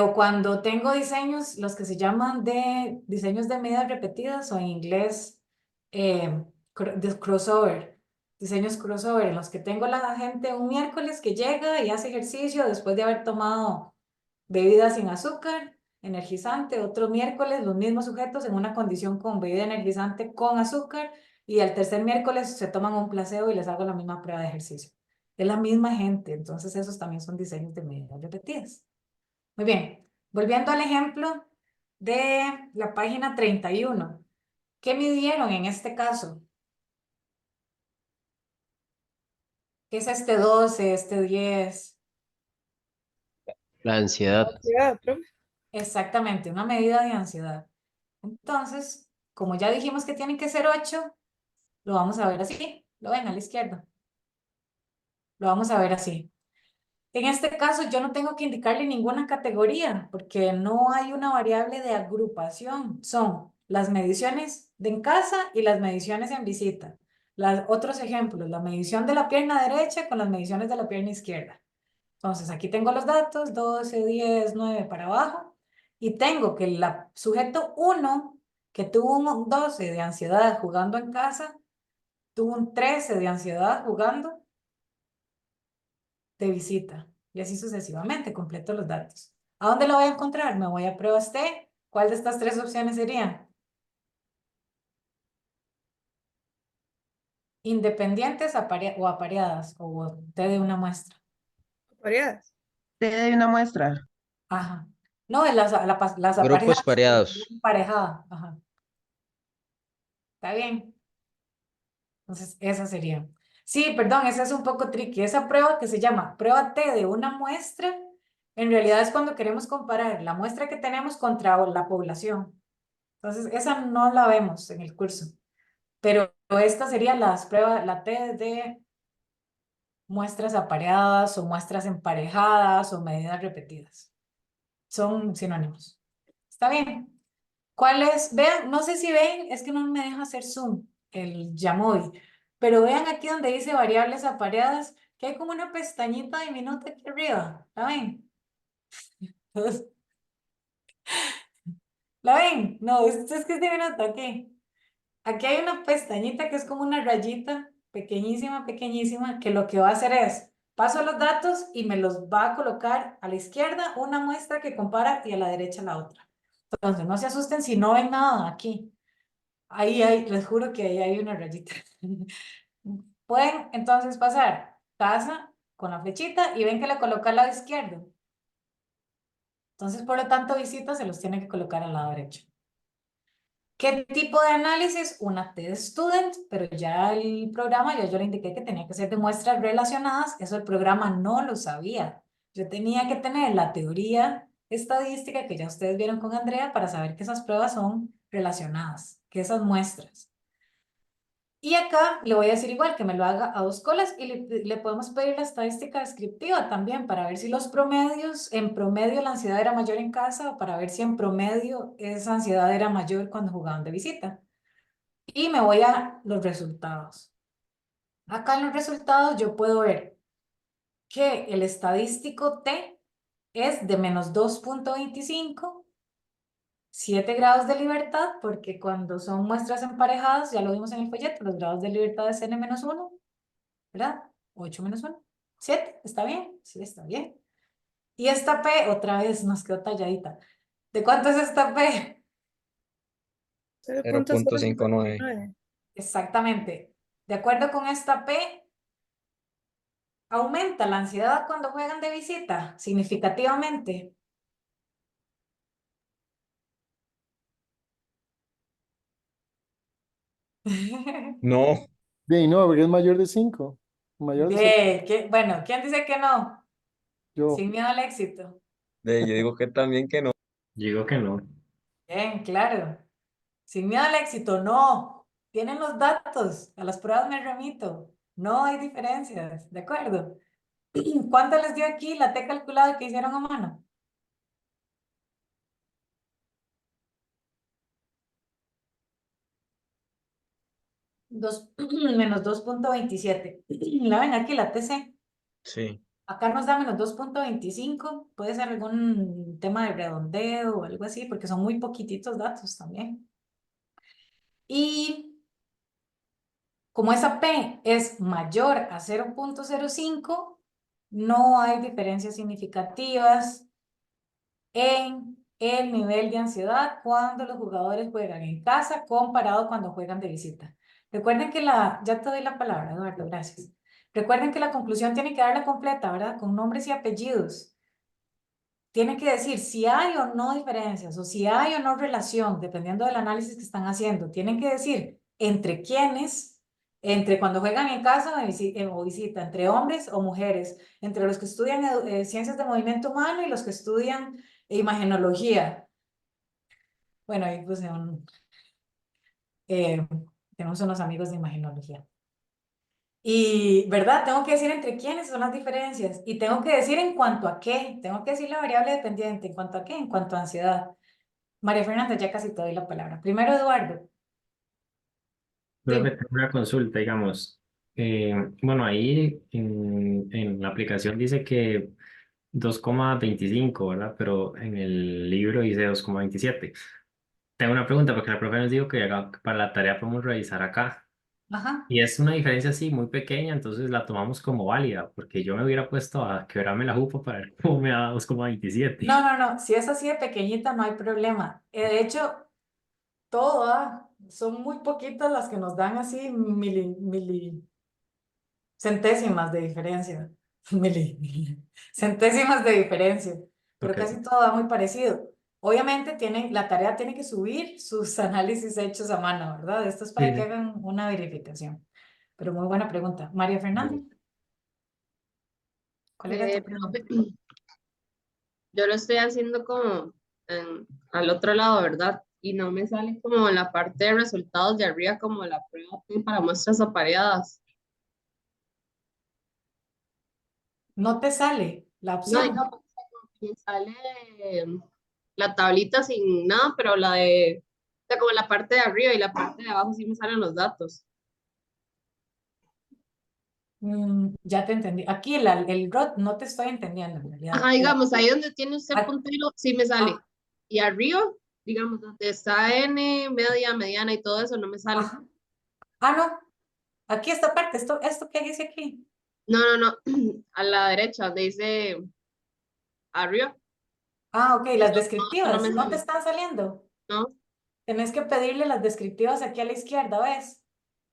Speaker 1: O cuando tengo diseños, los que se llaman de diseños de medidas repetidas o en inglés de crossover, diseños crossover, en los que tengo la gente un miércoles que llega y hace ejercicio después de haber tomado bebidas sin azúcar
Speaker 9: energizante, otro miércoles los mismos sujetos en una condición con bebida energizante con azúcar, y al tercer miércoles se toman un placebo y les hago la misma prueba de ejercicio. Es la misma gente, entonces esos también son diseños de medidas repetidas. Muy bien, volviendo al ejemplo de la página 31. ¿Qué midieron en este caso? ¿Qué es este 12, este 10?
Speaker 2: La ansiedad.
Speaker 4: Ya, profe.
Speaker 9: Exactamente, una medida de ansiedad. Entonces, como ya dijimos que tienen que ser 8, lo vamos a ver así. Lo ven a la izquierda. Lo vamos a ver así. En este caso, yo no tengo que indicarle ninguna categoría porque no hay una variable de agrupación. Son las mediciones de en casa y las mediciones en visita. Otros ejemplos, la medición de la pierna derecha con las mediciones de la pierna izquierda. Entonces, aquí tengo los datos, 12, 10, 9 para abajo. Y tengo que el sujeto 1, que tuvo un 12 de ansiedad jugando en casa, tuvo un 13 de ansiedad jugando de visita. Y así sucesivamente, completo los datos. ¿A dónde lo voy a encontrar? Me voy a pruebas T. ¿Cuál de estas 3 opciones serían? Independientes o apareadas, o T de una muestra.
Speaker 4: Variadas.
Speaker 2: Te doy una muestra.
Speaker 9: Ajá. No, las
Speaker 5: Grupos
Speaker 9: aparejadas.
Speaker 5: pareados.
Speaker 9: Emparejada. Ajá. ¿Está bien? Entonces, esa sería. Sí, perdón, esa es un poco tricky. Esa prueba que se llama prueba T de una muestra, en realidad es cuando queremos comparar la muestra que tenemos contra la población. Entonces, esa no la vemos en el curso. Pero esta sería las pruebas, la T de muestras apareadas o muestras emparejadas o medidas repetidas. Son sinónimos. ¿Está bien? ¿Cuáles? Vean, no sé si ven, es que no me deja hacer zoom el Yamovi, pero vean aquí donde dice variables apareadas, que hay como una pestañita diminuta aquí arriba. ¿La ven? ¿La ven? No, esto es que es diminuta aquí. Aquí hay una pestañita que es como una rayita pequeñísima, pequeñísima, que lo que va a hacer es, paso los datos y me los va a colocar a la izquierda una muestra que compara y a la derecha la otra. Entonces, no se asusten si no ven nada aquí. Ahí hay, les juro que ahí hay una rayita. Pueden entonces pasar casa con la flechita y ven que le coloca al lado izquierdo. Entonces, por lo tanto, visita se los tiene que colocar al lado derecho. ¿Qué tipo de análisis? Una T-Student, pero ya el programa, yo le indiqué que tenía que ser de muestras relacionadas, eso el programa no lo sabía. Yo tenía que tener la teoría estadística que ya ustedes vieron con Andrea para saber que esas pruebas son relacionadas, que esas muestras. Y acá le voy a decir igual que me lo haga a 2 colas y le podemos pedir la estadística descriptiva también para ver si los promedios, en promedio la ansiedad era mayor en casa o para ver si en promedio esa ansiedad era mayor cuando jugaban de visita. Y me voy a los resultados. Acá en los resultados yo puedo ver que el estadístico T es de menos 2.25, 7 grados de libertad, porque cuando son muestras emparejadas, ya lo vimos en el folleto, los grados de libertad es n-1, ¿verdad? 8 menos 1, 7, ¿está bien? Sí, está bien. Y esta P, otra vez nos quedó talladita. ¿De cuánto es esta P?
Speaker 5: 0.59.
Speaker 4: 0.059.
Speaker 9: Exactamente. De acuerdo con esta P, aumenta la ansiedad cuando juegan de visita, significativamente.
Speaker 5: No,
Speaker 6: Bien, no, porque es mayor de 5. Mayor de 7.
Speaker 9: Bueno, ¿quién dice que no?
Speaker 6: Yo.
Speaker 9: Sin miedo al éxito.
Speaker 5: yo digo que también que no.
Speaker 3: Digo que no.
Speaker 9: Bien, claro. Sin miedo al éxito, no. Tienen los datos, a las pruebas me remito. No hay diferencias, ¿de acuerdo? ¿Cuánto les dio aquí la T calculada que hicieron a mano? Menos 2.27. ¿La ven aquí, la TC?
Speaker 5: Sí.
Speaker 9: Acá nos da menos 2.25. Puede ser algún tema de redondeo o algo así, porque son muy poquititos datos también. Y como esa P es mayor a 0.05, no hay diferencias significativas en el nivel de ansiedad cuando los jugadores juegan en casa comparado cuando juegan de visita. Recuerden que ya te doy la palabra, Eduardo, gracias. Recuerden que la conclusión tiene que darla completa, ¿verdad? Con nombres y apellidos. Tiene que decir si hay o no diferencias o si hay o no relación, dependiendo del análisis que están haciendo. Tienen que decir entre quiénes, entre cuando juegan en casa o visita, entre hombres o mujeres, entre los que estudian ciencias del movimiento humano y los que estudian imagenología. Bueno, ahí puse tenemos unos amigos de imagenología. Y, ¿verdad? Tengo que decir entre quiénes son las diferencias. Y tengo que decir en cuanto a qué. Tengo que decir la variable dependiente. ¿En cuanto a qué? En cuanto a ansiedad. María Fernanda, ya casi te doy la palabra. Primero, Eduardo.
Speaker 3: Creo que
Speaker 9: Dime.
Speaker 3: tengo una consulta, digamos. Bueno, ahí en la aplicación dice que 2,25, ¿verdad? Pero en el libro dice 2,27. Tengo una pregunta porque la profe nos dijo que para la tarea podemos revisar acá.
Speaker 9: Ajá.
Speaker 3: Y es una diferencia así muy pequeña, entonces la tomamos como válida, porque yo me hubiera puesto a quebrarme la jupa para ver cómo me da 2,27.
Speaker 9: No, no, no. Si es así de pequeñita, no hay problema. De hecho, todo, son muy poquitas las que nos dan así centésimas de diferencia. Centésimas de diferencia. Pero
Speaker 3: Ok,
Speaker 9: casi todo da muy parecido. Obviamente la tarea tiene que subir sus análisis hechos a mano, ¿verdad? Esto es
Speaker 3: sí,
Speaker 9: para que
Speaker 3: sí.
Speaker 9: hagan una verificación. Pero muy buena pregunta. María Fernanda, ¿cuál era tu pregunta?
Speaker 10: Profe, yo lo estoy haciendo como al otro lado, ¿verdad? Y no me sale como en la parte de resultados de arriba, como la prueba para muestras apareadas.
Speaker 9: No te sale la
Speaker 10: No,
Speaker 9: opción.
Speaker 10: digamos, me sale la tablita sin nada, pero o sea, como la parte de arriba y la parte de abajo sí me salen los datos.
Speaker 9: Ya te entendí. Aquí el ROT no te estoy entendiendo en realidad.
Speaker 10: Ajá, digamos, ahí donde tiene usted
Speaker 9: Ah,
Speaker 10: puntero, sí me sale.
Speaker 9: ah,
Speaker 10: Y arriba, digamos, donde está N, media, mediana y todo eso, no me sale.
Speaker 9: ajá. No. Aquí esta parte, esto que dice aquí.
Speaker 10: No, no, no. A la derecha, donde dice arriba.
Speaker 9: Ok, las
Speaker 10: Eso no me
Speaker 9: descriptivas, ¿no te
Speaker 10: sale.
Speaker 9: están saliendo?
Speaker 10: No,
Speaker 9: Tenés que pedirle las descriptivas aquí a la izquierda, ¿ves?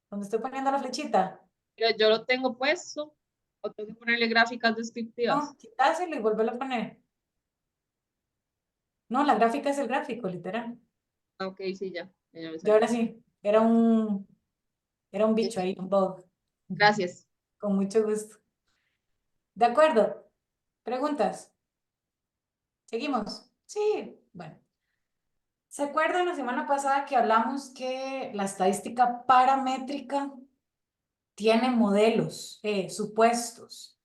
Speaker 9: Donde estoy poniendo la flechita.
Speaker 10: pero yo lo tengo puesto. O tengo que ponerle gráficas descriptivas.
Speaker 9: No, quitáselo y volverlo a poner. No, la gráfica es el gráfico, literal.
Speaker 10: Ah, ok, sí, ya. Ya me
Speaker 9: Y
Speaker 10: salió.
Speaker 9: ahora sí, era un bicho ahí, un bug.
Speaker 10: Gracias.
Speaker 9: Con mucho gusto. ¿De acuerdo? ¿Preguntas? ¿Seguimos? Sí, bueno. ¿Se acuerdan la semana pasada que hablamos que la estadística paramétrica tiene modelos, supuestos?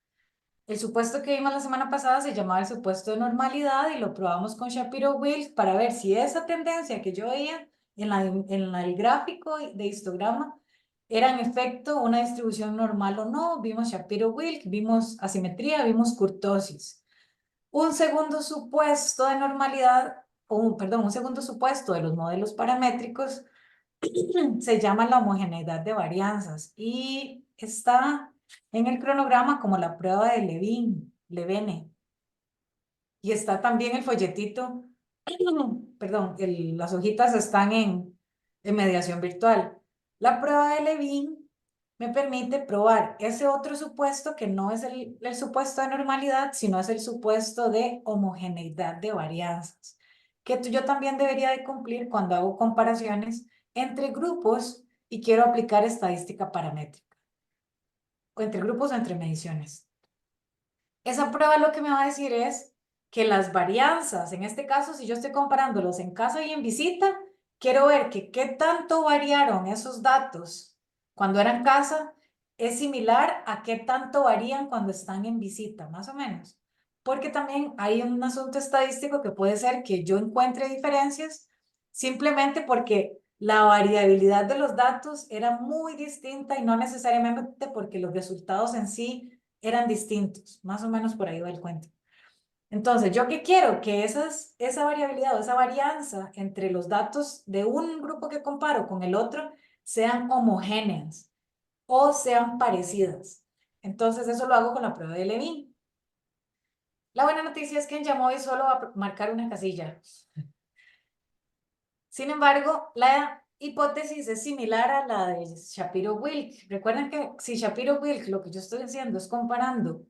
Speaker 9: El supuesto que vimos la semana pasada se llamaba el supuesto de normalidad y lo probamos con Shapiro-Wilk para ver si esa tendencia que yo veía en el gráfico de histograma era en efecto una distribución normal o no. Vimos Shapiro-Wilk, vimos asimetría, vimos kurtosis. Un segundo supuesto de normalidad, perdón, un segundo supuesto de los modelos paramétricos se llama la homogeneidad de varianzas y está en el cronograma como la prueba de Levene. Y está también el folletito, perdón, las hojitas están en mediación virtual. La prueba de Levine me permite probar ese otro supuesto que no es el supuesto de normalidad, sino es el supuesto de homogeneidad de varianzas, que yo también debería de cumplir cuando hago comparaciones entre grupos y quiero aplicar estadística paramétrica, o entre grupos o entre mediciones. Esa prueba lo que me va a decir es que las varianzas, en este caso, si yo estoy comparándolos en casa y en visita, quiero ver que qué tanto variaron esos datos cuando eran casa es similar a qué tanto varían cuando están en visita, más o menos. Porque también hay un asunto estadístico que puede ser que yo encuentre diferencias simplemente porque la variabilidad de los datos era muy distinta y no necesariamente porque los resultados en sí eran distintos, más o menos por ahí va el cuento. Entonces, ¿yo qué quiero? Que esa variabilidad o esa varianza entre los datos de un grupo que comparo con el otro sean homogéneas o sean parecidas. Entonces, eso lo hago con la prueba de Levine. La buena noticia es que en Jamovi solo va a marcar una casilla. Sin embargo, la hipótesis es similar a la de Shapiro-Wilk. Recuerden que si Shapiro-Wilk, lo que yo estoy haciendo es comparando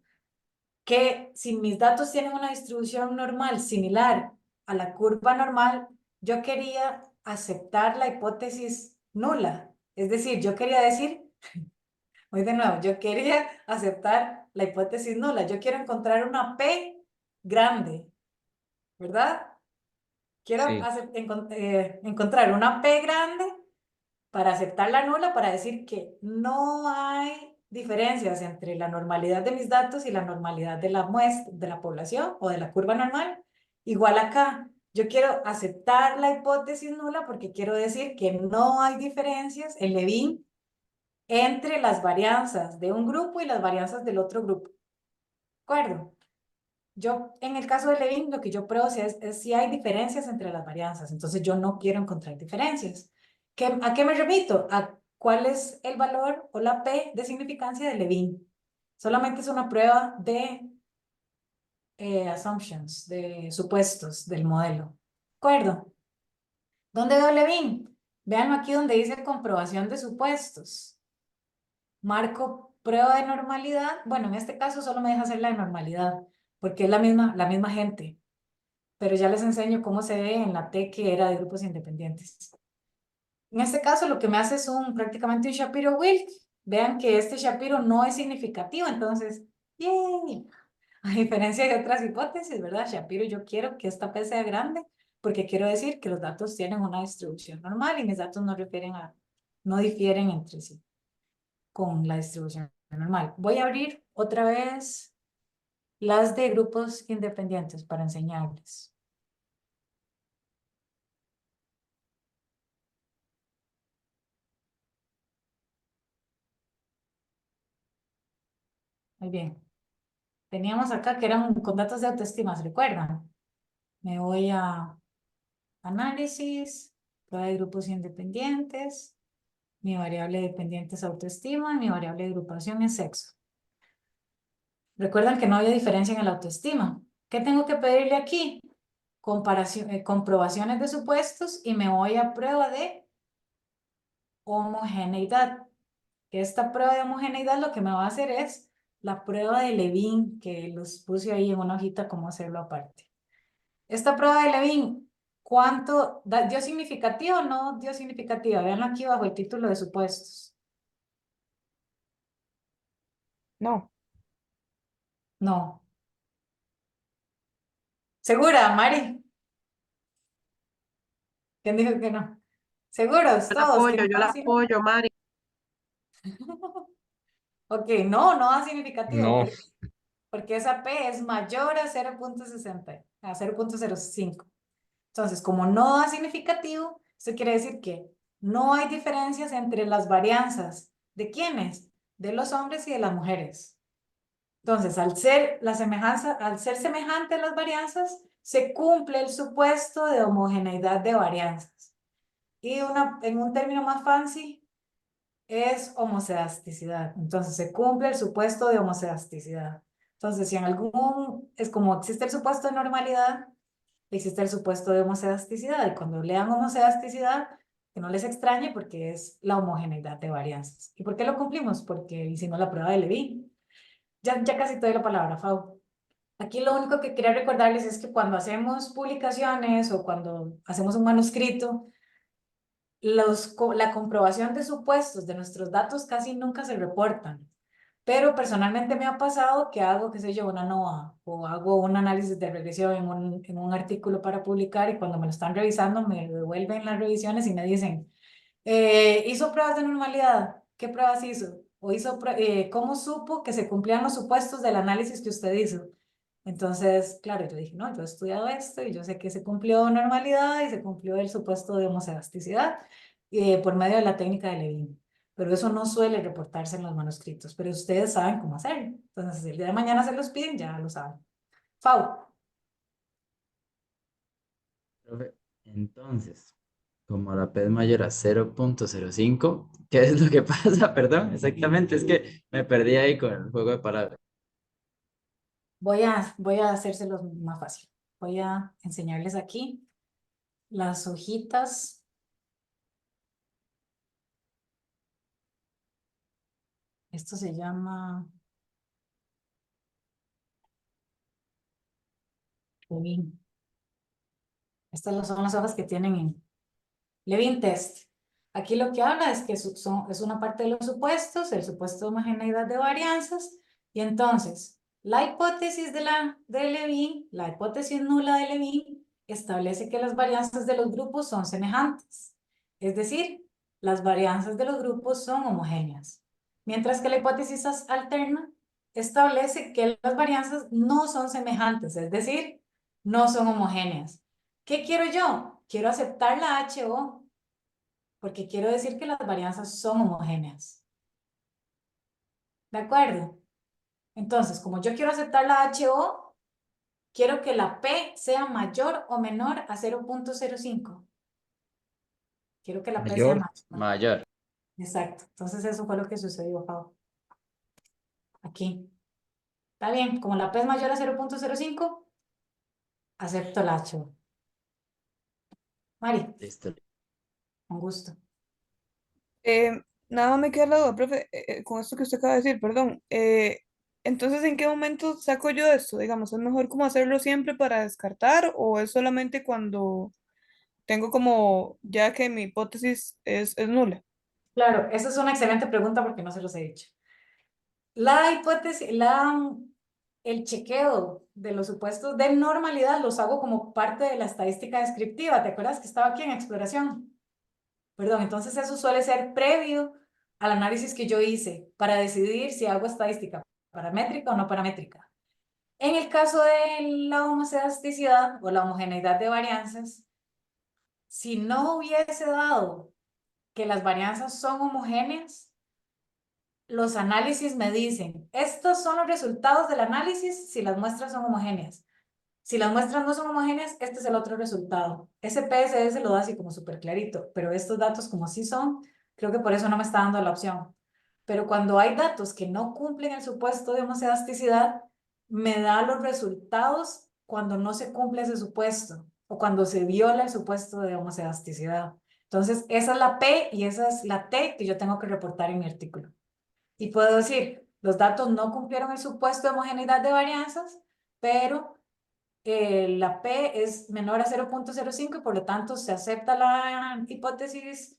Speaker 9: que si mis datos tienen una distribución normal similar a la curva normal, yo quería aceptar la hipótesis nula. Es decir, yo quería decir, voy de nuevo, yo quería aceptar la hipótesis nula. Yo quiero encontrar una P grande, ¿verdad? Quiero
Speaker 5: Sí,
Speaker 9: encontrar una P grande para aceptar la nula, para decir que no hay diferencias entre la normalidad de mis datos y la normalidad de la muestra, de la población o de la curva normal. Igual acá, yo quiero aceptar la hipótesis nula porque quiero decir que no hay diferencias en Levin entre las varianzas de un grupo y las varianzas del otro grupo. ¿De acuerdo? Yo, en el caso de Levin, lo que yo pruebo es si hay diferencias entre las varianzas. Entonces, yo no quiero encontrar diferencias. ¿A qué me remito? A cuál es el valor o la P de significancia de Levin. Solamente es una prueba de assumptions, de supuestos del modelo. ¿De acuerdo? ¿Dónde veo Levin? Vean aquí donde dice comprobación de supuestos. Marco prueba de normalidad. Bueno, en este caso solo me deja hacer la de normalidad, porque es la misma gente. Pero ya les enseño cómo se ve en la T que era de grupos independientes. En este caso lo que me hace es prácticamente un Shapiro-Wilk. Vean que este Shapiro no es significativo, entonces, ¡yay! A diferencia de otras hipótesis, ¿verdad? Shapiro, yo quiero que esta P sea grande porque quiero decir que los datos tienen una distribución normal y mis datos no difieren entre sí con la distribución normal. Voy a abrir otra vez las de grupos independientes para enseñarles. Muy bien. Teníamos acá que eran con datos de autoestima, ¿se recuerdan? Me voy a análisis, prueba de grupos independientes, mi variable dependiente es autoestima y mi variable de agrupación es sexo. Recuerdan que no había diferencia en el autoestima. ¿Qué tengo que pedirle aquí? Comprobaciones de supuestos y me voy a prueba de homogeneidad. Esta prueba de homogeneidad lo que me va a hacer es la prueba de Levin, que los puse ahí en una hojita cómo hacerlo aparte. Esta prueba de Levin, ¿dio significativa o no dio significativa? Veanlo aquí bajo el título de supuestos.
Speaker 4: No,
Speaker 9: No. ¿Segura, Mari? ¿Quién dijo que no? ¿Seguros todos que no
Speaker 2: Yo
Speaker 9: da
Speaker 2: la apoyo, Mari.
Speaker 9: Ok, no da significativo
Speaker 5: no,
Speaker 9: porque esa P es mayor a 0.60, a 0.05. Entonces, como no da significativo, eso quiere decir que no hay diferencias entre las varianzas. ¿De quiénes? De los hombres y de las mujeres. Entonces, al ser semejantes las varianzas, se cumple el supuesto de homogeneidad de varianzas. Y en un término más fancy, es homocedasticidad. Entonces, se cumple el supuesto de homocedasticidad. Entonces, si es como existe el supuesto de normalidad, existe el supuesto de homocedasticidad. Y cuando lean homocedasticidad, que no les extrañe porque es la homogeneidad de varianzas. ¿Y por qué lo cumplimos? Porque hicimos la prueba de Levin. Ya casi te doy la palabra, Fau. Aquí lo único que quería recordarles es que cuando hacemos publicaciones o cuando hacemos un manuscrito, la comprobación de supuestos de nuestros datos casi nunca se reportan. Pero personalmente me ha pasado que hago, qué sé yo, una NOA o hago un análisis de regresión en un artículo para publicar y cuando me lo están revisando me devuelven las revisiones y me dicen, ¿hizo pruebas de normalidad? ¿Qué pruebas hizo? ¿O cómo supo que se cumplían los supuestos del análisis que usted hizo? Entonces, claro, yo dije, no, yo he estudiado esto y yo sé que se cumplió normalidad y se cumplió el supuesto de homocedasticidad por medio de la técnica de Levin. Pero eso no suele reportarse en los manuscritos, pero ustedes saben cómo hacerlo. Entonces, si el día de mañana se los piden, ya lo saben. Fau.
Speaker 7: Profe, entonces, como la P es mayor a 0.05, ¿qué es lo que pasa? Perdón, exactamente, es que me perdí ahí con el juego de palabras.
Speaker 9: Voy a hacérselos más fácil. Voy a enseñarles aquí las hojitas. Esto se llama Levin. Estas son las hojas que tienen en Levin Test. Aquí lo que habla es que es una parte de los supuestos, el supuesto de homogeneidad de varianzas, y entonces la hipótesis de Levin, la hipótesis nula de Levin, establece que las varianzas de los grupos son semejantes, es decir, las varianzas de los grupos son homogéneas, mientras que la hipótesis alterna establece que las varianzas no son semejantes, es decir, no son homogéneas. ¿Qué quiero yo? Quiero aceptar la HO, porque quiero decir que las varianzas son homogéneas. ¿De acuerdo? Entonces, como yo quiero aceptar la HO, quiero que la P sea mayor o menor a 0.05. Quiero que la P sea mayor.
Speaker 7: Mayor.
Speaker 9: Exacto. Entonces eso fue lo que sucedió, Pau. Aquí. Está bien, como la P es mayor a 0.05, acepto la HO. Mari,
Speaker 7: Listo.
Speaker 9: con gusto.
Speaker 4: Nada más me queda la duda, profe, con esto que usted acaba de decir, perdón. Entonces, ¿en qué momento saco yo esto? Digamos, ¿es mejor como hacerlo siempre para descartar o es solamente cuando tengo como ya que mi hipótesis es nula?
Speaker 9: Claro, esa es una excelente pregunta porque no se los he dicho. La hipótesis, el chequeo de los supuestos de normalidad los hago como parte de la estadística descriptiva. ¿Te acuerdas que estaba aquí en exploración? Perdón, entonces eso suele ser previo al análisis que yo hice para decidir si hago estadística paramétrica o no paramétrica. En el caso de la homocedasticidad o la homogeneidad de varianzas, si no hubiese dado que las varianzas son homogéneas, los análisis me dicen, estos son los resultados del análisis si las muestras son homogéneas. Si las muestras no son homogéneas, este es el otro resultado. Ese PSS lo da así como súper clarito, pero estos datos como sí son, creo que por eso no me está dando la opción. Pero cuando hay datos que no cumplen el supuesto de homocedasticidad, me da los resultados cuando no se cumple ese supuesto o cuando se viola el supuesto de homocedasticidad. Entonces, esa es la P y esa es la T que yo tengo que reportar en mi artículo. Y puedo decir, los datos no cumplieron el supuesto de homogeneidad de varianzas, pero la P es menor a 0.05 y por lo tanto se acepta la hipótesis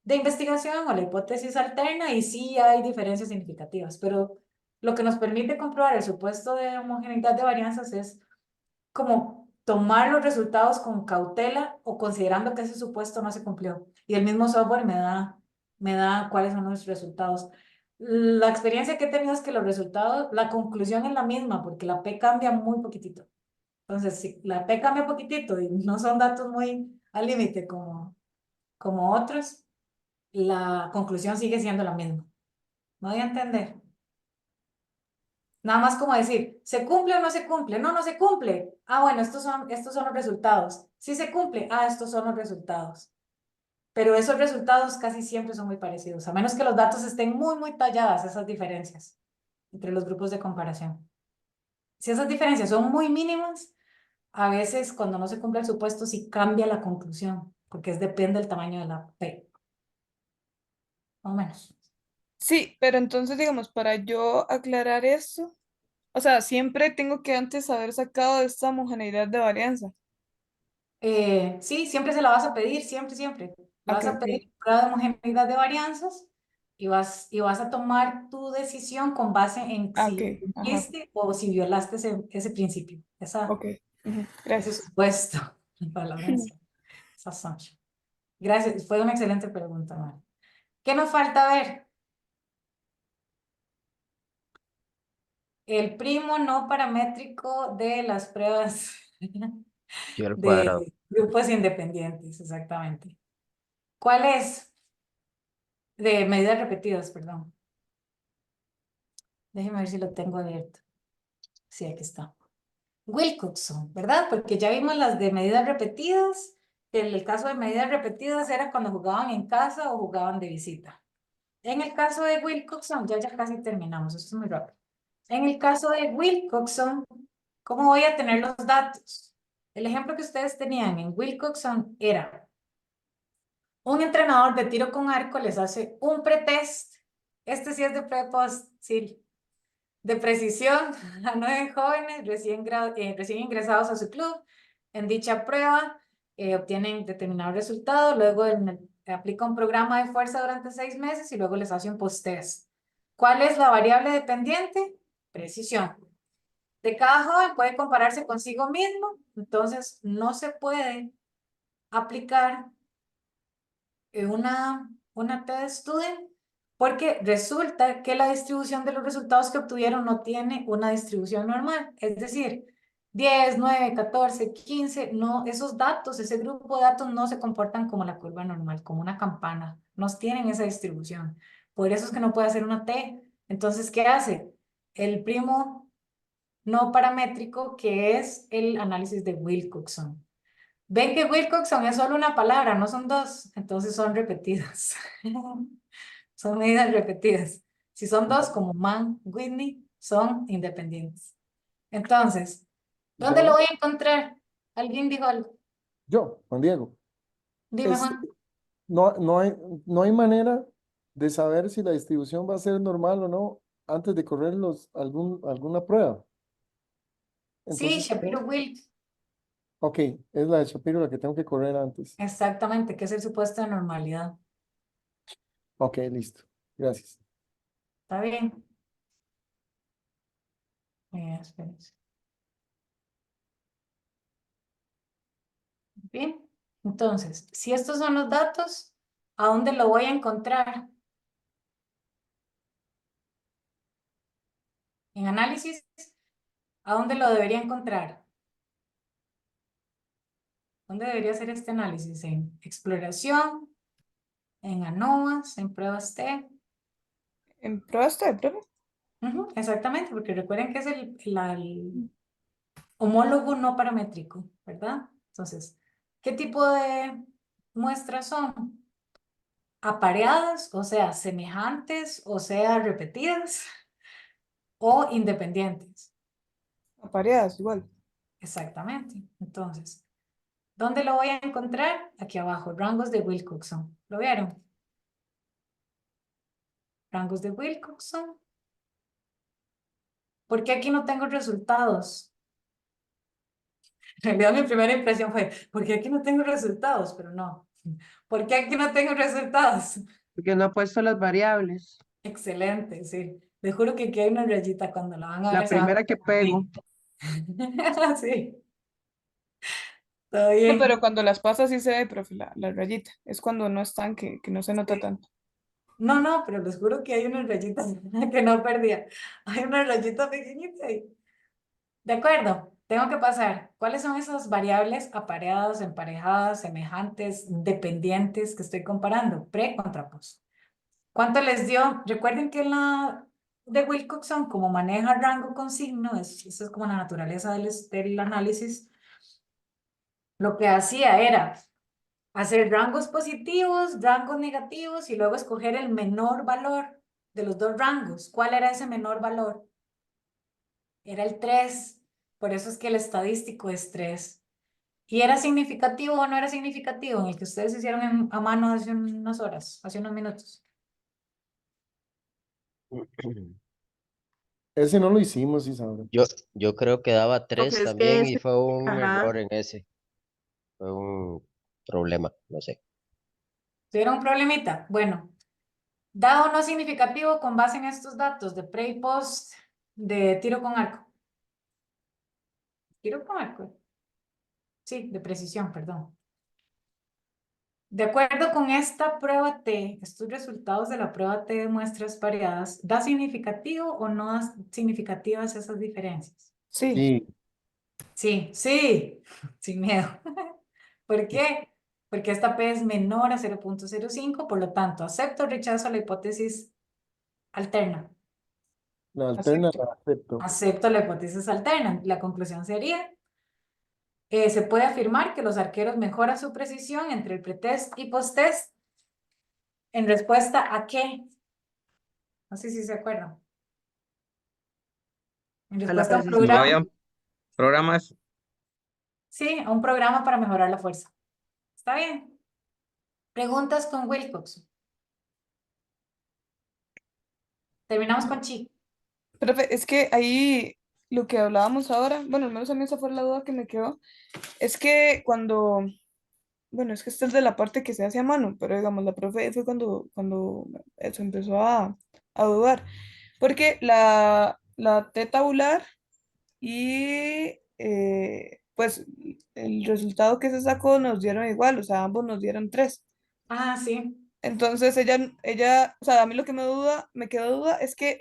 Speaker 9: de investigación o la hipótesis alterna y sí hay diferencias significativas, pero lo que nos permite comprobar el supuesto de homogeneidad de varianzas es como tomar los resultados con cautela o considerando que ese supuesto no se cumplió. Y el mismo software me da cuáles son los resultados. La experiencia que he tenido es que los resultados, la conclusión es la misma porque la P cambia muy poquitito. Entonces, si la P cambia poquitito y no son datos muy al límite como otros, la conclusión sigue siendo la misma. ¿No voy a entender? Nada más como decir, ¿se cumple o no se cumple? No, no se cumple. Ah, bueno, estos son los resultados. Sí se cumple. Ah, estos son los resultados. Pero esos resultados casi siempre son muy parecidos, a menos que los datos estén muy, muy talladas, esas diferencias entre los grupos de comparación. Si esas diferencias son muy mínimas, a veces cuando no se cumple el supuesto sí cambia la conclusión, porque depende del tamaño de la P. Más o menos.
Speaker 4: Sí, pero entonces, digamos, para yo aclarar esto, o sea, siempre tengo que antes haber sacado esta homogeneidad de varianza.
Speaker 9: Sí, siempre se la vas a pedir, siempre, siempre.
Speaker 4: Ok,
Speaker 9: Vas a
Speaker 4: ok.
Speaker 9: pedir prueba de homogeneidad de varianzas y vas a tomar tu decisión con base en
Speaker 4: Ah, ok,
Speaker 9: si
Speaker 4: ajá,
Speaker 9: cumpliste o si violaste ese principio,
Speaker 4: ok. Ujú,
Speaker 9: ese
Speaker 4: gracias.
Speaker 9: supuesto, la palabra esa assumption. Gracias, fue una excelente pregunta, Mari. ¿Qué nos falta ver? El primo no paramétrico de las pruebas
Speaker 7: Y al cuadrado.
Speaker 9: de grupos independientes, exactamente. ¿Cuál es? De medidas repetidas, perdón. Déjeme ver si lo tengo abierto. Sí, aquí está. Wilcoxon, ¿verdad? Porque ya vimos las de medidas repetidas. El caso de medidas repetidas era cuando jugaban en casa o jugaban de visita. En el caso de Wilcoxon, ya casi terminamos. Esto es muy rápido. En el caso de Wilcoxon, ¿cómo voy a tener los datos? El ejemplo que ustedes tenían en Wilcoxon era un entrenador de tiro con arco les hace un pretest. Este sí es de pre-post, sí. De precisión a 9 jóvenes recién ingresados a su club. En dicha prueba obtienen determinado resultado, luego aplica un programa de fuerza durante 6 meses y luego les hace un post-test. ¿Cuál es la variable dependiente? Precisión. De cada joven puede compararse consigo mismo, entonces no se puede aplicar una test student porque resulta que la distribución de los resultados que obtuvieron no tiene una distribución normal, es decir, 10, 9, 14, 15, no, esos datos, ese grupo de datos no se comportan como la curva normal, como una campana, no tienen esa distribución, por eso es que no puede hacer una T. Entonces, ¿qué hace? El primo no paramétrico, que es el análisis de Wilcoxon. Ven que Wilcoxon es solo una palabra, no son dos, entonces son repetidas. Son medidas repetidas. Si son dos, como man, Whitney, son independientes. Entonces, ¿dónde lo
Speaker 6: Ya,
Speaker 9: voy a encontrar? ¿Alguien dijo algo?
Speaker 6: yo, Juan Diego.
Speaker 9: Dime,
Speaker 6: Es,
Speaker 9: Juan.
Speaker 6: no hay manera de saber si la distribución va a ser normal o no antes de correr alguna prueba.
Speaker 9: Sí,
Speaker 6: Entonces,
Speaker 9: Shapiro-Wilk,
Speaker 6: ok, es la de Shapiro la que tengo que correr antes.
Speaker 9: exactamente, que es el supuesto de normalidad.
Speaker 6: Ok, listo. Gracias.
Speaker 9: ¿Está bien? Espérense. Bien, entonces, si estos son los datos, ¿a dónde lo voy a encontrar? En análisis, ¿a dónde lo debería encontrar? ¿Dónde debería hacer este análisis? En exploración, en ANOVAs, en pruebas T.
Speaker 4: ¿En pruebas de prueba?
Speaker 9: Ujú, exactamente, porque recuerden que es el homólogo no paramétrico, ¿verdad? Entonces, ¿qué tipo de muestras son? Apareadas, o sea, semejantes, o sea, repetidas, o independientes.
Speaker 4: Apareadas, igual.
Speaker 9: Exactamente. Entonces, ¿dónde lo voy a encontrar? Aquí abajo, rangos de Wilcoxon. ¿Lo vieron? Rangos de Wilcoxon. ¿Por qué aquí no tengo resultados? En realidad mi primera impresión fue, ¿por qué aquí no tengo resultados? Pero no. ¿Por qué aquí no tengo resultados?
Speaker 2: Porque no ha puesto las variables.
Speaker 9: Excelente, sí. Les juro que aquí hay una rayita cuando la van a
Speaker 2: La
Speaker 9: ver. Se van a
Speaker 2: primera que pego.
Speaker 9: Sí, todo
Speaker 4: No, pero
Speaker 9: bien.
Speaker 4: cuando las pasas sí se ve, profe, la rayita. Es cuando no están, que no se nota tanto.
Speaker 9: No, no, pero les juro que hay una rayita que no perdía. Hay una rayita pequeñita ahí. De acuerdo, tengo que pasar. ¿Cuáles son esas variables apareadas, emparejadas, semejantes, dependientes que estoy comparando? Pre contra post. ¿Cuánto les dio? Recuerden que la de Wilcoxon, como maneja rango con signo, eso es como la naturaleza del análisis, lo que hacía era hacer rangos positivos, rangos negativos y luego escoger el menor valor de los dos rangos. ¿Cuál era ese menor valor? Era el 3. Por eso es que el estadístico es 3. ¿Y era significativo o no era significativo en el que ustedes hicieron a mano hace unas horas, hace unos minutos?
Speaker 6: Ese no lo hicimos, Isabel.
Speaker 11: Yo creo que daba
Speaker 2: Porque
Speaker 11: 3
Speaker 2: es que
Speaker 11: también y
Speaker 2: ese,
Speaker 11: fue un
Speaker 2: ajá,
Speaker 11: error en ese. Fue un problema, no sé.
Speaker 9: ¿Tuvieron un problemita? Bueno, dado no significativo con base en estos datos de pre y post de tiro con arco. Tiro con arco. Sí, de precisión, perdón. De acuerdo con esta prueba T, estos resultados de la prueba T de muestras variadas, ¿da significativo o no da significativas esas diferencias?
Speaker 4: Sí.
Speaker 6: Sí,
Speaker 9: Sí, sí, sin miedo. ¿Por qué? Porque esta P es menor a 0.05, por lo tanto, acepto o rechazo la hipótesis alterna.
Speaker 6: la alterna
Speaker 4: Acepto.
Speaker 6: la acepto.
Speaker 9: Acepto la hipótesis alterna. La conclusión sería, se puede afirmar que los arqueros mejoran su precisión entre el pretest y posttest. ¿En respuesta a qué? No sé si se acuerdan. En
Speaker 2: A la
Speaker 9: respuesta a un
Speaker 2: precisión.
Speaker 5: No
Speaker 9: programa,
Speaker 5: había programa.
Speaker 9: sí, a un programa para mejorar la fuerza. ¿Está bien? Preguntas con Wilcox. Terminamos con Chi.
Speaker 4: Profe, es que ahí lo que hablábamos ahora, bueno, al menos a mí esa fue la duda que me quedó, es que cuando, bueno, es que esta es de la parte que se hace a mano, pero digamos, la profe fue cuando eso empezó a dudar, porque la T tabular y pues el resultado que se sacó nos dieron igual, o sea, ambos nos dieron 3.
Speaker 9: Ah, sí.
Speaker 4: Entonces o sea, a mí lo que me quedó duda es que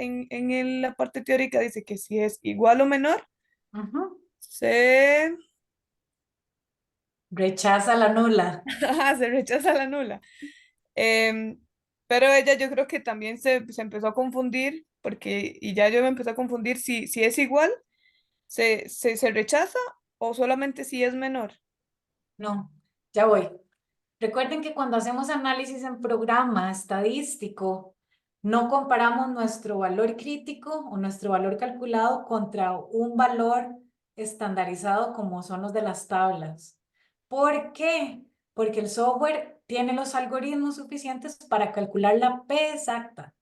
Speaker 4: la parte teórica dice que si es igual o menor,
Speaker 9: Ujú.
Speaker 4: se,
Speaker 9: Rechaza la nula.
Speaker 4: ajá, se rechaza la nula. Em, pero ella yo creo que también se empezó a confundir, y ya yo me empecé a confundir si es igual, se rechaza o solamente si es menor.
Speaker 9: No, ya voy. Recuerden que cuando hacemos análisis en programa estadístico, no comparamos nuestro valor crítico o nuestro valor calculado contra un valor estandarizado como son los de las tablas. ¿Por qué? Porque el software tiene los algoritmos suficientes para calcular la P exacta.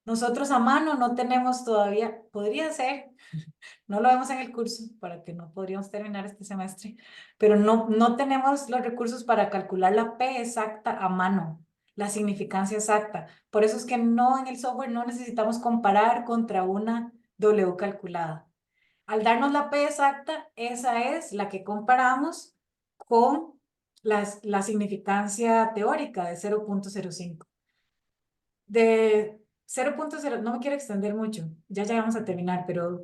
Speaker 9: Nosotros a mano no tenemos todavía, podría ser, no lo vemos en el curso para que no podríamos terminar este semestre, pero no tenemos los recursos para calcular la P exacta a mano, la significancia exacta. Por eso es que no en el software no necesitamos comparar contra una W calculada. Al darnos la P exacta, esa es la que comparamos con la significancia teórica de 0.05. De 0.0, no me quiero extender mucho, ya vamos a terminar, pero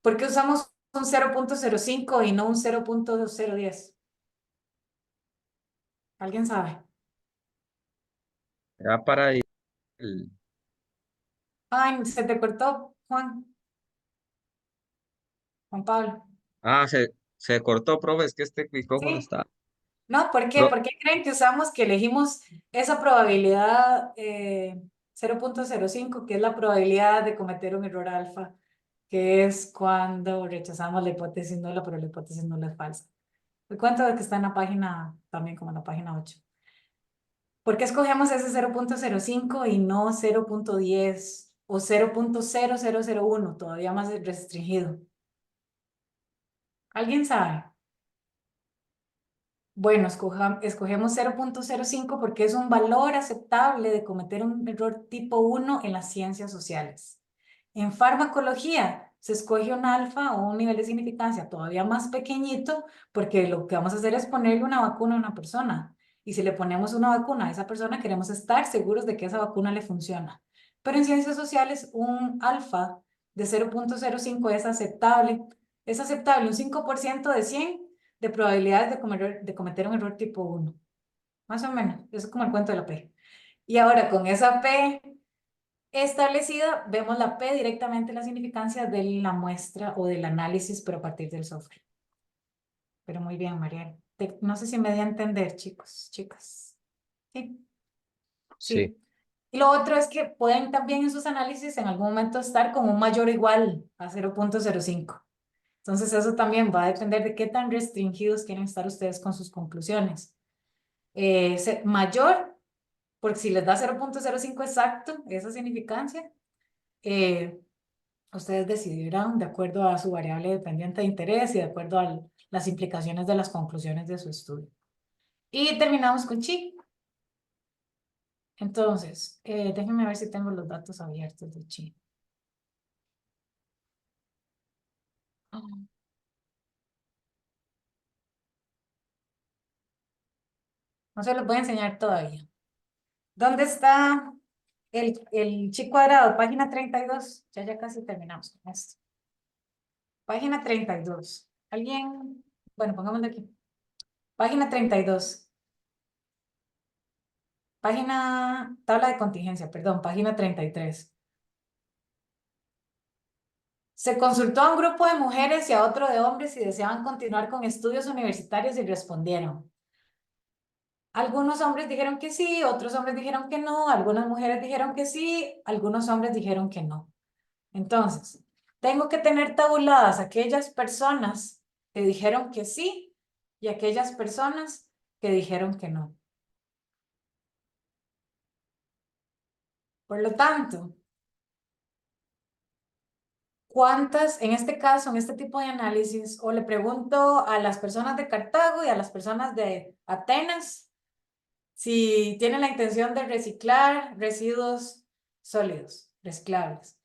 Speaker 9: ¿por qué usamos un 0.05 y no un 0.010? ¿Alguien sabe?
Speaker 5: Era para
Speaker 9: Ay, se te cortó, Juan Pablo.
Speaker 5: se cortó, profe, es que este micrófono
Speaker 9: ¿Sí?
Speaker 5: está.
Speaker 9: ¿No? ¿Por qué?
Speaker 5: Pro-
Speaker 9: ¿Por qué creen que usamos, que elegimos esa probabilidad 0.05, que es la probabilidad de cometer un error alfa, que es cuando rechazamos la hipótesis nula, pero la hipótesis nula es falsa? Me cuento de que está en la página, también como en la página 8. ¿Por qué escogemos ese 0.05 y no 0.10 o 0.0001, todavía más restringido? ¿Alguien sabe? Bueno, escogemos 0.05 porque es un valor aceptable de cometer un error tipo 1 en las ciencias sociales. En farmacología se escoge un alfa o un nivel de significancia todavía más pequeñito porque lo que vamos a hacer es ponerle una vacuna a una persona. Y si le ponemos una vacuna a esa persona, queremos estar seguros de que esa vacuna le funciona. Pero en ciencias sociales, un alfa de 0.05 es aceptable un 5% de 100 de probabilidades de cometer un error tipo 1. Más o menos, eso es como el cuento de la P. Y ahora con esa P establecida, vemos la P directamente en la significancia de la muestra o del análisis, pero a partir del software. Pero muy bien, Mariel. No sé si me di a entender, chicos, chicas. Sí,
Speaker 11: Sí.
Speaker 9: sí. Y lo otro es que pueden también en sus análisis en algún momento estar con un mayor o igual a 0.05. Entonces eso también va a depender de qué tan restringidos quieren estar ustedes con sus conclusiones. Mayor, porque si les da 0.05 exacto, esa significancia, ustedes decidirán de acuerdo a su variable dependiente de interés y de acuerdo a las implicaciones de las conclusiones de su estudio. Y terminamos con Chi. Entonces, déjenme ver si tengo los datos abiertos de Chi. No se los voy a enseñar todavía. ¿Dónde está el chi cuadrado? Página 32. Ya casi terminamos con esto. Página 32. ¿Alguien? Bueno, pongámoslo aquí. Página 32. Tabla de contingencia, perdón, página 33. Se consultó a un grupo de mujeres y a otro de hombres si deseaban continuar con estudios universitarios y respondieron. Algunos hombres dijeron que sí, otros hombres dijeron que no, algunas mujeres dijeron que sí, algunos hombres dijeron que no. Entonces, tengo que tener tabuladas aquellas personas que dijeron que sí y aquellas personas que dijeron que no. Por lo tanto, ¿cuántas, en este caso, en este tipo de análisis, o le pregunto a las personas de Cartago y a las personas de Atenas si tienen la intención de reciclar residuos sólidos, reciclables?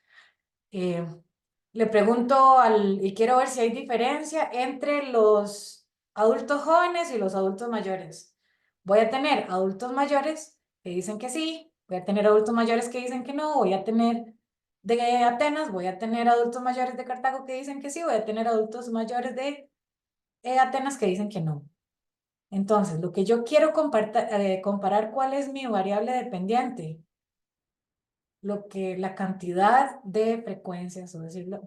Speaker 9: Le pregunto y quiero ver si hay diferencia entre los adultos jóvenes y los adultos mayores. Voy a tener adultos mayores que dicen que sí, voy a tener adultos mayores que dicen que no, voy a tener de Atenas, voy a tener adultos mayores de Cartago que dicen que sí, voy a tener adultos mayores de Atenas que dicen que no. Entonces, lo que yo quiero comparar, ¿cuál es mi variable dependiente? La cantidad de frecuencias, o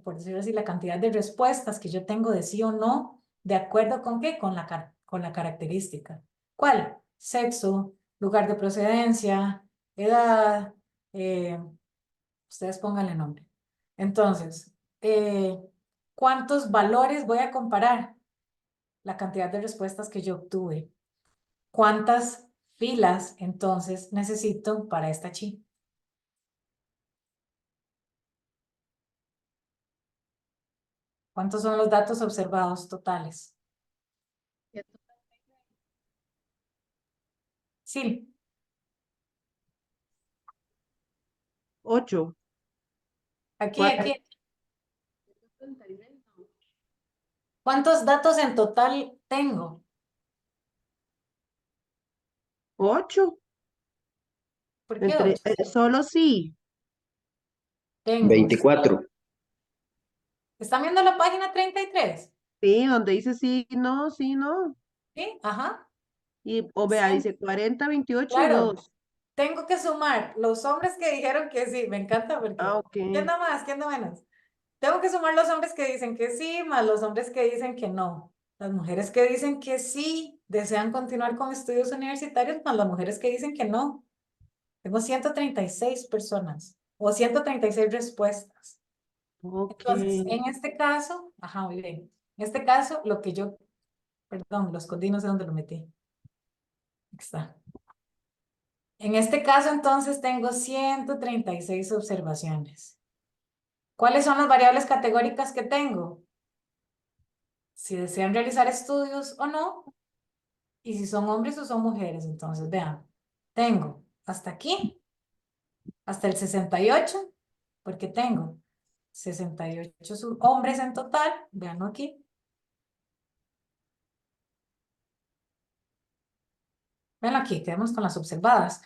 Speaker 9: por decirlo así, la cantidad de respuestas que yo tengo de sí o no, ¿de acuerdo con qué? Con la característica. ¿Cuál? Sexo, lugar de procedencia, edad, ustedes pónganle nombre. Entonces, ¿cuántos valores voy a comparar? La cantidad de respuestas que yo obtuve. ¿Cuántas filas entonces necesito para esta chi? ¿Cuántos son los datos observados totales? Sí,
Speaker 2: 8.
Speaker 9: aquí. ¿Cuántos datos en total tengo?
Speaker 2: 8.
Speaker 9: ¿Por qué 8?
Speaker 2: Solo sí.
Speaker 9: Tengo.
Speaker 11: 24.
Speaker 9: ¿Están viendo la página 33?
Speaker 2: Sí, donde dice sí, no, sí, no.
Speaker 9: Sí, ajá.
Speaker 2: Y, o vea,
Speaker 9: Sí,
Speaker 2: dice 40, 28 y
Speaker 9: claro.
Speaker 2: 2.
Speaker 9: Tengo que sumar los hombres que dijeron que sí. Me encanta porque.
Speaker 2: Ok.
Speaker 9: ¿Quién da más? ¿Quién da menos? Tengo que sumar los hombres que dicen que sí, más los hombres que dicen que no. Las mujeres que dicen que sí desean continuar con estudios universitarios, más las mujeres que dicen que no. Tengo 136 personas o 136 respuestas.
Speaker 2: Ok.
Speaker 9: Entonces, en este caso, ajá, muy bien. En este caso, perdón, lo escondí, no sé dónde lo metí. Aquí está. En este caso, entonces, tengo 136 observaciones. ¿Cuáles son las variables categóricas que tengo? Si desean realizar estudios o no, y si son hombres o son mujeres. Entonces, vean, tengo hasta aquí, hasta el 68, porque tengo 68 hombres en total, veanlo aquí. Veanlo aquí, quedamos con las observadas.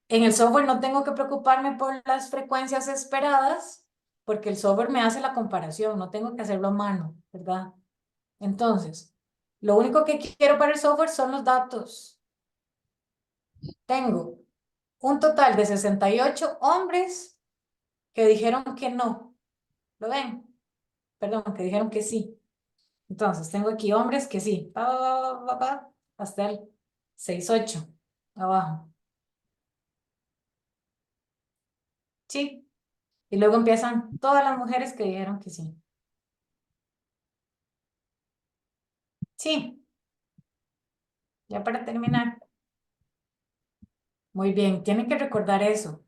Speaker 9: En el software no tengo que preocuparme por las frecuencias esperadas, porque el software me hace la comparación, no tengo que hacerlo a mano, ¿verdad? Entonces, lo único que quiero para el software son los datos. Tengo un total de 68 hombres que dijeron que no. ¿Lo ven? Perdón, que dijeron que sí. Entonces, tengo aquí hombres que sí. Hasta el 68 abajo. Sí. Y luego empiezan todas las mujeres que dijeron que sí. Sí. Ya para terminar. Muy bien, tienen que recordar eso.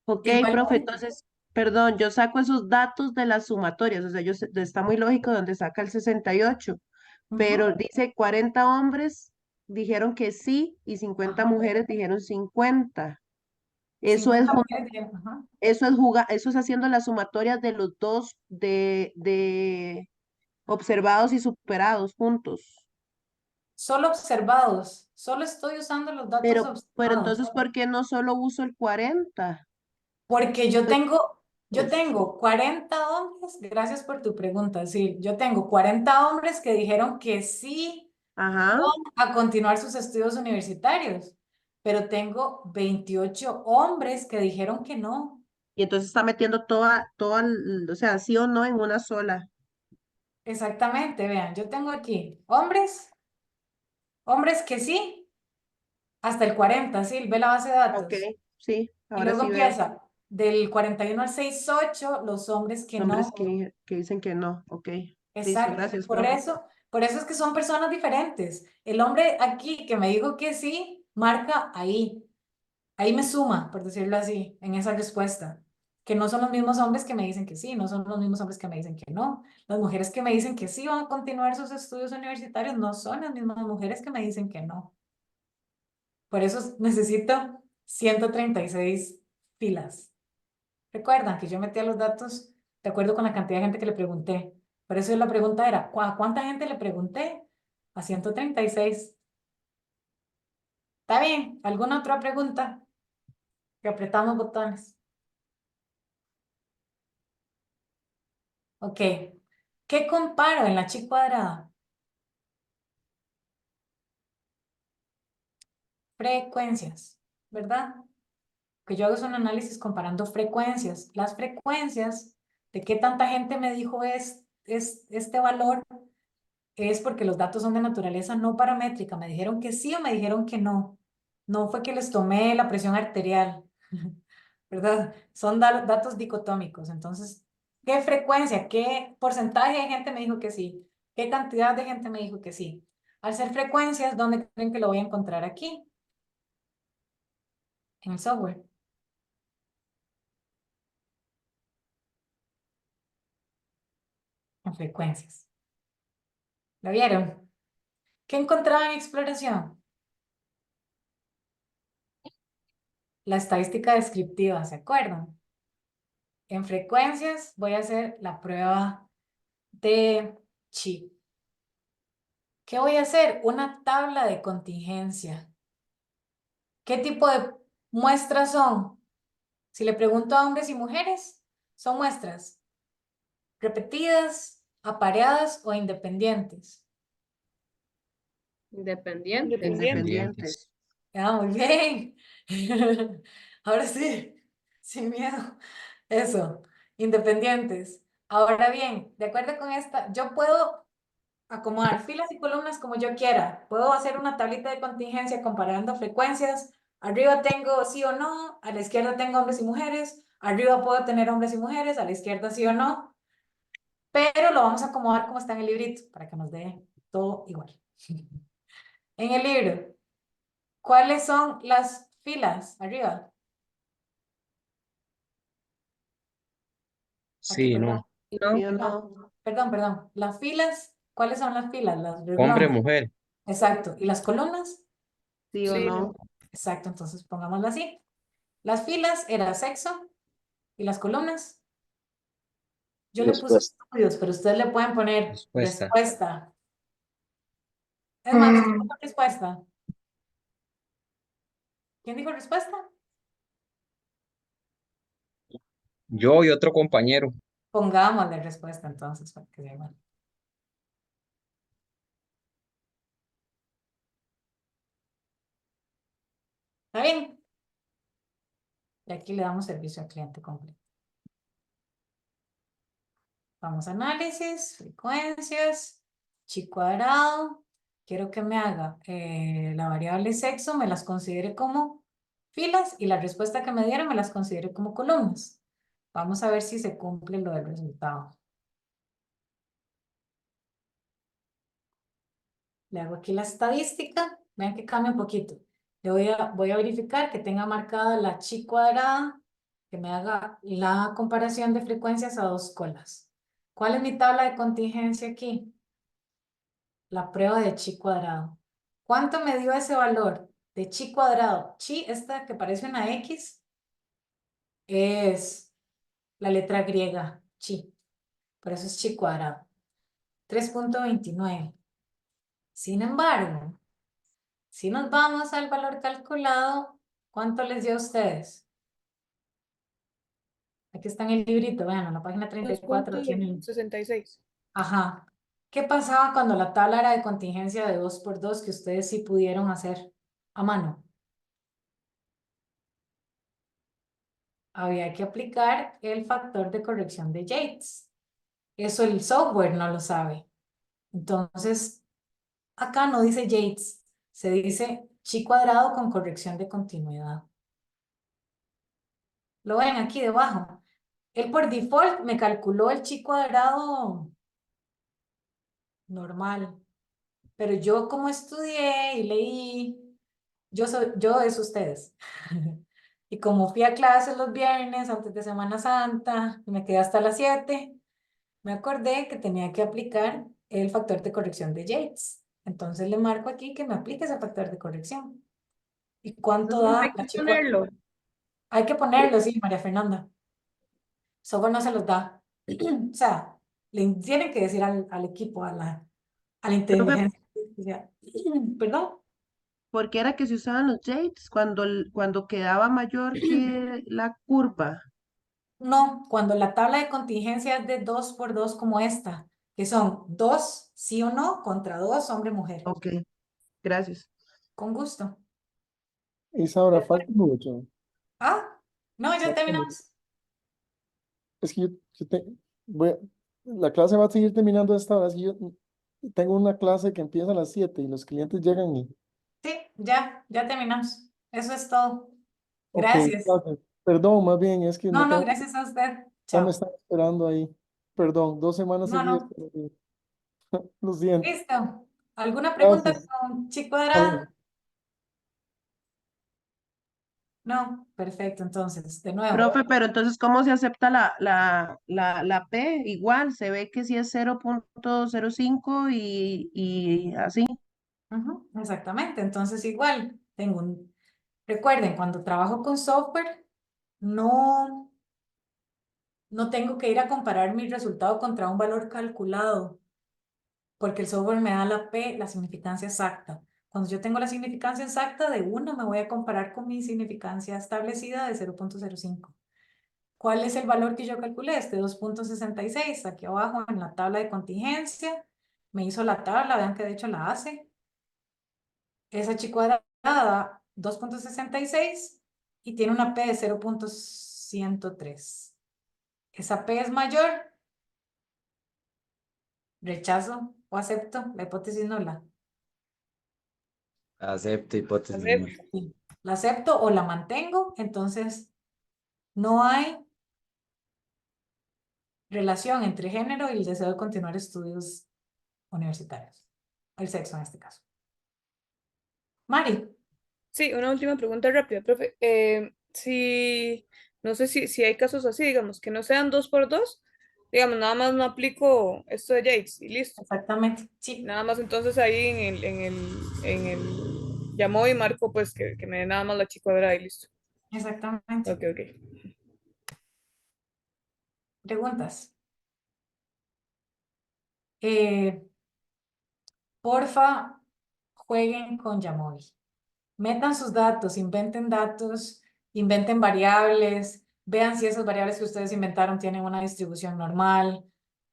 Speaker 2: Ok, profe,
Speaker 9: Igualmente.
Speaker 2: entonces, perdón, yo saco esos datos de las sumatorias, o sea, está muy lógico donde saca el 68, pero dice 40 hombres dijeron que sí y 50
Speaker 9: Ajá.
Speaker 2: mujeres dijeron 50. Eso es,
Speaker 9: 50 mujeres dijeron, ajá.
Speaker 2: eso es haciendo las sumatorias de los dos de observados y superados juntos.
Speaker 9: Solo observados. Solo estoy usando los datos
Speaker 2: Pero
Speaker 9: observados.
Speaker 2: entonces, ¿por qué no solo uso el 40?
Speaker 9: Porque yo
Speaker 2: Pues,
Speaker 9: tengo 40 hombres, gracias por tu pregunta, sí, yo tengo 40 hombres que dijeron que sí
Speaker 2: ajá.
Speaker 9: van a continuar sus estudios universitarios, pero tengo 28 hombres que dijeron que no.
Speaker 2: Y entonces está metiendo o sea, sí o no en una sola.
Speaker 9: Exactamente, vean, yo tengo aquí hombres que sí, hasta el 40, sí, ve la base de
Speaker 2: Ok,
Speaker 9: datos.
Speaker 2: sí,
Speaker 9: Y
Speaker 2: ahora
Speaker 9: luego
Speaker 2: sí veo.
Speaker 9: empieza Del 41 al 68, los hombres que
Speaker 2: Hombres
Speaker 9: no.
Speaker 2: que dicen que no, ok. Listo,
Speaker 9: Exacto.
Speaker 2: gracias,
Speaker 9: Por
Speaker 2: profe.
Speaker 9: eso es que son personas diferentes. El hombre aquí que me dijo que sí, marca ahí. Ahí me suma, por decirlo así, en esa respuesta. Que no son los mismos hombres que me dicen que sí, no son los mismos hombres que me dicen que no. Las mujeres que me dicen que sí van a continuar sus estudios universitarios no son las mismas mujeres que me dicen que no. Por eso necesito 136 filas. Recuerdan que yo metía los datos de acuerdo con la cantidad de gente que le pregunté. Por eso la pregunta era, ¿a cuánta gente le pregunté? A 136. ¿Está bien? ¿Alguna otra pregunta? Que apretamos botones. Ok. ¿Qué comparo en la chi cuadrada? Frecuencias, ¿verdad? Que yo hago es un análisis comparando frecuencias. Las frecuencias de qué tanta gente me dijo este valor es porque los datos son de naturaleza no paramétrica. Me dijeron que sí o me dijeron que no. No fue que les tomé la presión arterial, ¿verdad? Son datos dicotómicos. Entonces, ¿qué frecuencia, qué porcentaje de gente me dijo que sí? ¿Qué cantidad de gente me dijo que sí? Al ser frecuencias, ¿dónde creen que lo voy a encontrar aquí? En el software. En frecuencias. ¿Lo vieron? ¿Qué encontraba en exploración? La estadística descriptiva, ¿se acuerdan? En frecuencias voy a hacer la prueba de chi. ¿Qué voy a hacer? Una tabla de contingencia. ¿Qué tipo de muestras son? Si le pregunto a hombres y mujeres, son muestras repetidas, apareadas o independientes.
Speaker 10: Independiente.
Speaker 2: Independientes.
Speaker 9: Ah, muy bien. Ahora sí, sin miedo. Eso, independientes. Ahora bien, de acuerdo con esta, yo puedo acomodar filas y columnas como yo quiera. Puedo hacer una tablita de contingencia comparando frecuencias. Arriba tengo sí o no, a la izquierda tengo hombres y mujeres. Arriba puedo tener hombres y mujeres, a la izquierda sí o no. Pero lo vamos a acomodar como está en el librito para que nos dé todo igual. En el libro, ¿cuáles son las filas arriba? Aquí,
Speaker 11: Sí,
Speaker 9: perdón.
Speaker 11: no.
Speaker 2: ¿Sí
Speaker 10: No.
Speaker 2: o no?
Speaker 9: Perdón. Las filas, ¿cuáles son las filas? Las
Speaker 11: Hombre,
Speaker 9: renglones.
Speaker 11: mujer.
Speaker 9: Exacto. ¿Y las columnas?
Speaker 2: ¿Sí o
Speaker 4: Sí,
Speaker 2: no?
Speaker 4: no.
Speaker 9: Exacto, entonces pongámoslo así. Las filas era sexo y las columnas. Yo le puse
Speaker 11: Respuesta.
Speaker 9: estudios, pero ustedes le pueden poner
Speaker 5: Respuesta.
Speaker 9: respuesta. Es más, ¿quién dijo respuesta? ¿Quién dijo respuesta?
Speaker 5: Yo y otro compañero.
Speaker 9: Pongámosle respuesta entonces para que sea igual. ¿Está bien? Y aquí le damos servicio al cliente completo. Vamos a análisis, frecuencias, chi cuadrado. Quiero que me haga la variable sexo, me las considere como filas y la respuesta que me dieron me las considere como columnas. Vamos a ver si se cumple lo del resultado. Le hago aquí la estadística. Vean que cambia un poquito. Voy a verificar que tenga marcada la chi cuadrada, que me haga la comparación de frecuencias a dos colas. ¿Cuál es mi tabla de contingencia aquí? La prueba de chi cuadrado. ¿Cuánto me dio ese valor de chi cuadrado? Chi, esta que parece una X, es la letra griega, chi. Por eso es chi cuadrado. 3.29. Sin embargo, si nos vamos al valor calculado, ¿cuánto les dio a ustedes? Aquí está en el librito, vean, en la página 34 tienen.
Speaker 4: 2.66.
Speaker 9: Ajá. ¿Qué pasaba cuando la tabla era de contingencia de 2x2 que ustedes sí pudieron hacer a mano? Había que aplicar el factor de corrección de Yates. Eso el software no lo sabe. Entonces, acá no dice Yates, se dice chi cuadrado con corrección de continuidad. Lo ven aquí debajo. Él por default me calculó el chi cuadrado normal. Pero yo como estudié y leí, yo es ustedes. Y como fui a clases los viernes antes de Semana Santa y me quedé hasta las 7, me acordé que tenía que aplicar el factor de corrección de Yates. Entonces le marco aquí que me aplique ese factor de corrección. ¿Y cuánto
Speaker 10: Entonces
Speaker 9: da
Speaker 10: hay
Speaker 9: la
Speaker 10: que
Speaker 9: chica?
Speaker 10: ponerlo.
Speaker 9: Hay que ponerlo, sí, María Fernanda. Software no se los da. O sea, le tienen que decir al equipo, a la
Speaker 2: Profe,
Speaker 9: inteligencia artificial. Perdón.
Speaker 2: ¿por qué era que se usaban los Yates cuando quedaba mayor que la curva?
Speaker 9: No, cuando la tabla de contingencia es de 2 por 2 como esta, que son 2 sí o no contra 2 hombre-mujer.
Speaker 2: Ok, gracias.
Speaker 9: Con gusto.
Speaker 6: Isaura, falta mucho.
Speaker 9: Ah, no, ya
Speaker 6: Falta mucho.
Speaker 9: terminamos.
Speaker 6: Es que la clase va a seguir terminando a esta hora. Es que yo tengo una clase que empieza a las 7 y los clientes llegan y...
Speaker 9: Sí, ya terminamos. Eso es todo.
Speaker 6: Ok,
Speaker 9: Gracias.
Speaker 6: gracias. Perdón, más bien, es que
Speaker 9: No,
Speaker 6: me
Speaker 9: no,
Speaker 6: tengo,
Speaker 9: gracias a usted.
Speaker 6: ya me
Speaker 9: Chao.
Speaker 6: están esperando ahí. Perdón, 2 semanas
Speaker 9: No,
Speaker 6: seguidas.
Speaker 9: no.
Speaker 6: Lo siento.
Speaker 9: Listo. ¿Alguna pregunta
Speaker 6: Gracias.
Speaker 9: con chi
Speaker 6: Hasta
Speaker 9: cuadrado?
Speaker 6: luego.
Speaker 9: No, perfecto. Entonces, de nuevo.
Speaker 2: Profe, pero entonces, ¿cómo se acepta la P? Igual, se ve que sí es 0.05 y así.
Speaker 9: Ujú, exactamente. Entonces, igual, tengo un... Recuerden, cuando trabajo con software, no, no tengo que ir a comparar mi resultado contra un valor calculado, porque el software me da la P, la significancia exacta. Cuando yo tengo la significancia exacta de una, me voy a comparar con mi significancia establecida de 0.05. ¿Cuál es el valor que yo calculé? Este 2.66, aquí abajo en la tabla de contingencia. Me hizo la tabla, vean que de hecho la hace. Esa chi cuadrada 2.66 y tiene una P de 0.103. Esa P es mayor, rechazo o acepto la hipótesis nula.
Speaker 7: Acepto hipótesis
Speaker 4: Acepto.
Speaker 7: nula.
Speaker 9: Sí. La acepto o la mantengo, entonces no hay relación entre género y el deseo de continuar estudios universitarios. El sexo en este caso. Mari.
Speaker 4: Sí, una última pregunta rápida, profe. No sé si hay casos así, digamos, que no sean 2 por 2, digamos, nada más no aplico esto de Yates y listo.
Speaker 9: Exactamente, sí.
Speaker 4: Nada más entonces ahí en el llamó y marco pues que me dé nada más la chi cuadrada y listo.
Speaker 9: Exactamente.
Speaker 4: Ok, ok.
Speaker 9: Preguntas. Porfa, jueguen con Yamovi. Metan sus datos, inventen variables, vean si esas variables que ustedes inventaron tienen una distribución normal,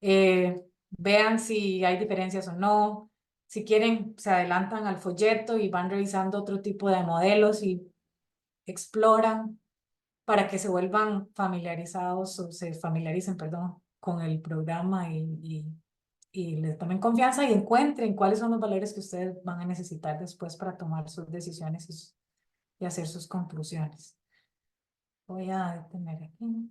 Speaker 9: vean si hay diferencias o no. Si quieren, se adelantan al folleto y van revisando otro tipo de modelos y exploran para que se vuelvan familiarizados o se familiaricen, perdón, con el programa y les tomen confianza y encuentren cuáles son los valores que ustedes van a necesitar después para tomar sus decisiones y hacer sus conclusiones. Voy a detener aquí.